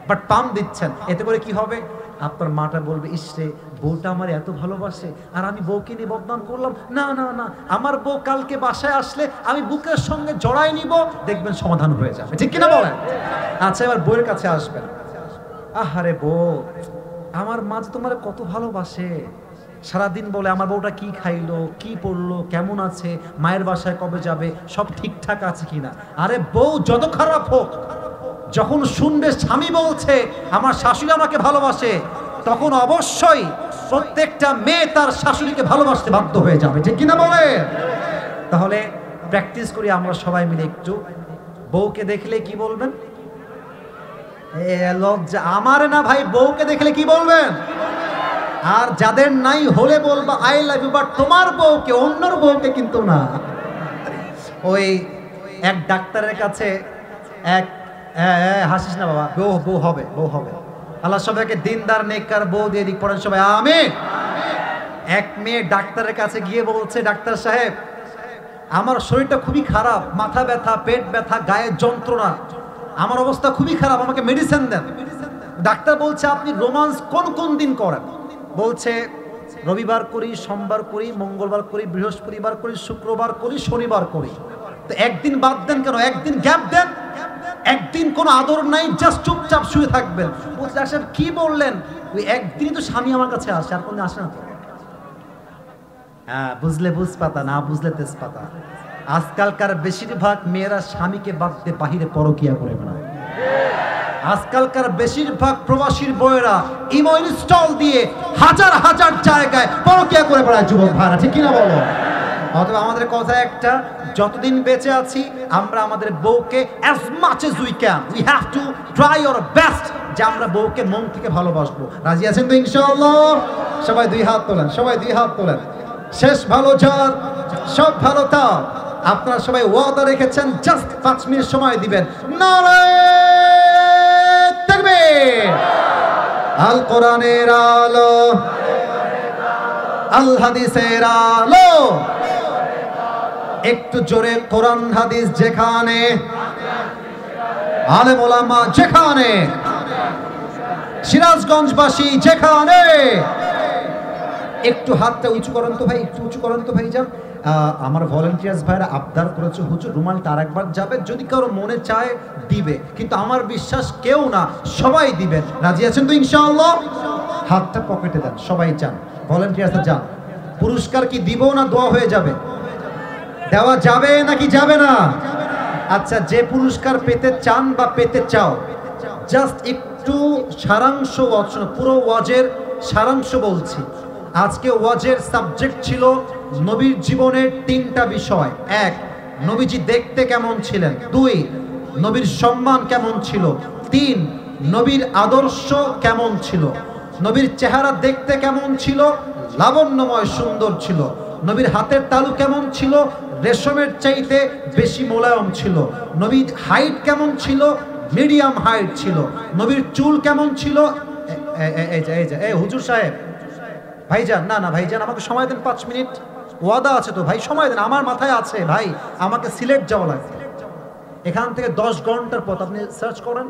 বাট পাম দিচ্ছেন। এতে করে কি হবে? আপনার মাটা বলবে, ইসরে বউটা আমার এত ভালোবাসে আর আমি বউকে নিয়ে বদনাম করলাম। না না না, আমার বউ কালকে বাসায় আসলে আমি বুকের সঙ্গে জড়াই নিব, দেখবেন সমাধান হয়ে যাবে, ঠিক কিনা বলেন? আচ্ছা, এবার বউয়ের কাছে আসবেন। আহারে বউ, আমার মা যে তোমার কত ভালোবাসে, সারাদিন বলে আমার বউটা কি খাইলো, কি পড়লো, কেমন আছে, মায়ের বাসায় কবে যাবে, সব ঠিকঠাক আছে কিনা। আরে বউ যত খারাপ হোক, যখন শুনবে স্বামী বলছে আমার শাশুড়ি আমাকে ভালোবাসে, তখন অবশ্যই প্রত্যেকটা মেয়ে তার শাশুড়িকে ভালোবাসতে বাধ্য হয়ে যাবে, ঠিক কিনা বলে? তাহলে প্র্যাকটিস করি আমরা সবাই মিলে একটু। বউকে দেখলে কি বলবেন? লজ্জা আমার না ভাই, বউকে দেখলে কি বলবেন? আর যাদের নাই হলে বলবা আই লাভ ইউ, বাট তোমার বউকে, অন্যর বউকে কিন্তু না। ওই এক ডাক্তারের কাছে এক, হাসিস না বাবা, বউ হবে, বউ হবে। আল্লাহ সবাইকে দিনদার নেককার বউ দিয়ে দিক, পড়েন সবাই আমিন। এক মেয়ে ডাক্তারের কাছে গিয়ে বলছে, ডাক্তার সাহেব আমার শরীরটা খুবই খারাপ, মাথা ব্যথা, পেট ব্যথা, গায়ের যন্ত্রণা, আমার অবস্থা খুবই খারাপ, আমাকে মেডিসিন দেন। ডাক্তার বলছে আপনি রোমান্স কোন কোন দিন করেন? বলছে রবিবার করি, সোমবার করি, মঙ্গলবার করি, বৃহস্পতিবার করি, শুক্রবার করি, শনিবার করি। তো একদিন বাদ দেন কেন? একদিন গ্যাপ দেন। একদিন কোনো আদর নাই, জাস্ট চুপচাপ শুয়ে থাকবেন। বলছে ডাক্তার কি বললেন? ওই একদিনই তো স্বামী আমার কাছে আসে, আর কোনো আসে না তো। হ্যাঁ, বুঝলে বুঝ পাতা, না বুঝলে তেজ পাতা। আজকালকার বেশিরভাগ মেয়েরা স্বামীকে বাদ দিয়ে বাহিরে পরকিয়া করে বেড়ায়। আজকালকার বেশিরভাগ প্রবাসীর বউয়েরা ইমো ইনস্টল দিয়ে হাজার হাজার জায়গায় পরকিয়া করে বেড়ায় যুবক ভাইরা, ঠিক কিনা বলো? অথবা আমাদের কথা একটা, যতদিন বেঁচে আছি আমরা আমাদের বউকে as much as we can, we have to try our best যে আমরা বউকে মন থেকে ভালোবাসবো। রাজি আছেন তো ইনশাআল্লাহ? সবাই দুই হাত তোলেন, সবাই দুই হাত তোলেন। শেষ ভালো যার, সব ভালো তার। আপনারা সবাই ওয়াদা রেখেছেন, জাস্ট 5 মিনিট সময় দিবেন। নারে তাকবীর! আল কোরআনের আলো, আল হাদিসের আলো। একটু জোরে কোরআন হাদিস যেখানে, আলেম ওলামা যেখানে, সিরাজগঞ্জবাসী যেখানে। একটু হাতটা উঁচু করেন তো ভাই, একটু উঁচু করেন তো ভাই যান। আমার ভলেন্টিয়ার্স ভাইরা আবদার করেছে হুজুর রুমালটা আরেকবার যাবে, যদি কারো মনে চায় দিবে, কিন্তু আমার বিশ্বাস কেউ না, সবাই দিবেন। রাজি আছেন তো ইনশাআল্লাহ? হাতটা পকেটে দেন, সবাই চান, ভলেন্টিয়ার্সরা যান। পুরস্কার কি দিব না দোয়া হয়ে যাবে? দেওয়া যাবে নাকি যাবে না? আচ্ছা, যে পুরস্কার পেতে চান বা পেতে চাও, জাস্ট একটু সারাংশ ওয়াজ, পুরো ওয়াজের সারাংশ বলছি। আজকে ওয়াজের সাবজেক্ট ছিল নবীর জীবনের 3টা বিষয়। 1, নবীজি দেখতে কেমন ছিলেন। 2, নবীর সম্মান কেমন ছিল। 3, নবীর আদর্শ কেমন ছিল। নবীর চেহারা দেখতে কেমন ছিল? লাবণ্যময়, সুন্দর ছিল। নবীর হাতের তালু কেমন ছিল? রেশমের চাইতে বেশি মোলায়েম ছিল। নবীর হাইট কেমন ছিল? মিডিয়াম হাইট ছিল। নবীর চুল কেমন ছিল? এই হুজুর সাহেব, ভাইজান, না না ভাইজান, আমাকে সময় দেন 5 মিনিট, ওয়াদা আছে তো ভাই, সময় দেন। আমার মাথায় আছে ভাই, আমাকে সিলেট যাওয়া লাগবে, এখান থেকে 10 ঘন্টার পথ। আপনি সার্চ করেন,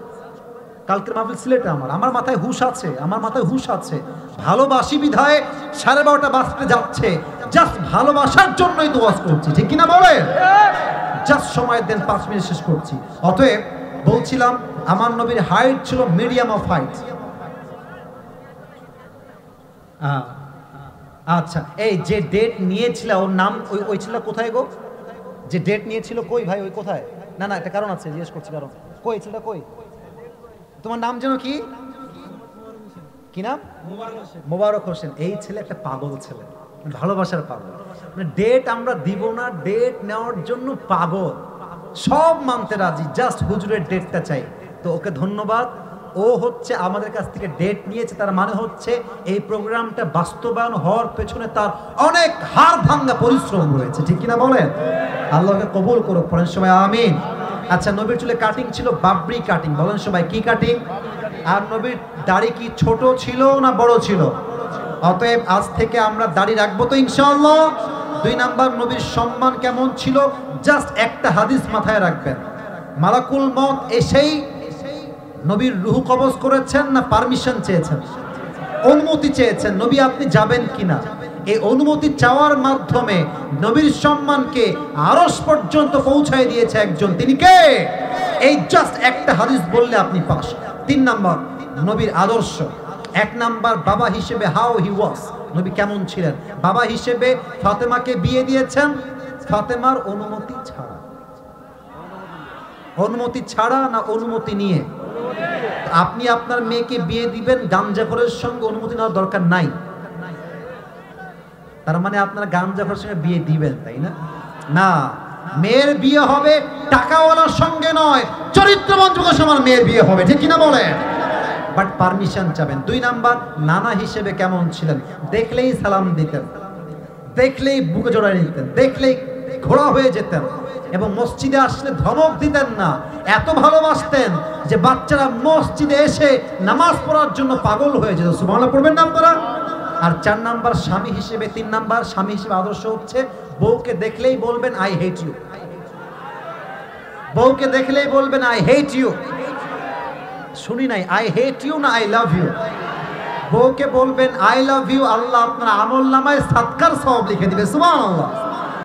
কালকের মাহফিল সিলেটে। আমার মাথায় হুশ আছে, আমার মাথায় হুশ আছে। ভালোবাসি বিধায় 12:30 বাজতে যাচ্ছে, জাস্ট ভালোবাসার জন্যই তো ওয়াজ করছি, ঠিক কিনা বলে? জাস্ট সময় দেন, 5 মিনিট শেষ করছি। অতএব বলছিলাম, আমার নবীর হাইট ছিল মিডিয়াম অফ হাইট। আচ্ছা, এই যে ডেট নিয়েছিল ওর নাম, ওই ছিল কোথায় গো? যে ডেট নিয়েছিল কই ভাই, ওই কোথায়? না না, একটা কারণ আছে, জিজ্ঞেস করছি কারণ। কই ছেলেটা, কই? তোমার নাম যেন কি? কি নাম? মোবারক হোসেন। এই ছেলে একটা পাগল ছেলে, ভালোবাসার পাগল। মানে ডেট আমরা দিব না, ডেট নেওয়ার জন্য পাগল, সব মানতে রাজি, জাস্ট হুজুরের ডেটটা চাই। তো ওকে ধন্যবাদ। ও হচ্ছে আমাদের কাছ থেকে ডেট নিয়েছে, তার মানে হচ্ছে এই প্রোগ্রামটা বাস্তবায়ন হওয়ার পেছনে তার অনেক হাড় ভাঙা পরিশ্রম রয়েছে, ঠিক কিনা বলেন? আল্লাহকে কবুল করুক, পড়েন সবাই আমিন। আচ্ছা, নবীর চুলে কাটিং ছিল বাবরি কাটিং, বলেন সবাই কি কাটিং? আর নবীর দাড়ি কি ছোট ছিল না বড় ছিল? অতএব আজ থেকে আমরা দাড়ি রাখবো তো ইনশাআল্লাহ। 2 নাম্বার, নবীর সম্মান কেমন ছিল? জাস্ট একটা হাদিস মাথায় রাখবেন, মালাকুল মউত এসেই নবীর রূহ কবজ করেছেন না পারমিশন চেয়েছেন? অনুমতি চেয়েছেন নবী আপনি যাবেন কিনা। এই অনুমতি চাওয়ার মাধ্যমে নবীর সম্মানকে আরশ পর্যন্ত পৌঁছায় দিয়েছে একজন, তিনি কে? এই জাস্ট একটা হাদিস বললে আপনি পাস। 3 নাম্বার নবীর আদর্শ। 1 নাম্বার বাবা হিসেবে হাউ হি ওয়াজ, নবী কেমন ছিলেন। বাবা হিসেবে ফাতেমাকে বিয়ে দিয়েছেন ফাতেমার অনুমতি ছাড়া। অনুমতি ছাড়া না অনুমতি নিয়ে? আপনি আপনার মেয়েকে বিয়ে দিবেন গাঞ্জাখোরের সঙ্গে, অনুমতি নেওয়ার দরকার নাই। তার মানে আপনারা গাঞ্জাখোরের সঙ্গে বিয়ে দিবেন, তাই না? না, মেয়ের বিয়ে হবে টাকাওয়ালার সঙ্গে নয়, চরিত্রবান যুবকের সঙ্গে মেয়ের বিয়ে হবে, ঠিক কিনা বলেন? বাট পারমিশন চাবেন। 2 নাম্বার নানা হিসেবে কেমন ছিলেন। দেখলেই সালাম দিতেন, দেখলেই বুকে জড়ায় নিতেন, দেখলেই ঘোড়া হয়ে যেতেন, এবং মসজিদে আসলে ধমক দিতেন না। এত ভালোবাসতেন যে বাচ্চারা মসজিদে এসে নামাজ পড়ার জন্য পাগল হয়ে যেত। সুবহানাল্লাহ পড়বেন না আপনারা? আর 4 নাম্বার স্বামী হিসেবে, 3 নাম্বার স্বামী হিসেবে আদর্শ হচ্ছে বউকে দেখলেই বলবেন আই হেট ইউ। বউকে দেখলেই বলবেন আই হেট ইউ। শুনি নাই, আই হেট ইউ না আই লাভ ইউ। বউকে বলবেন আই লাভ ইউ, আল্লাহ আপনার আমল নামায় সাদকার সওয়াব লিখে দিবে। সুবহানাল্লাহ।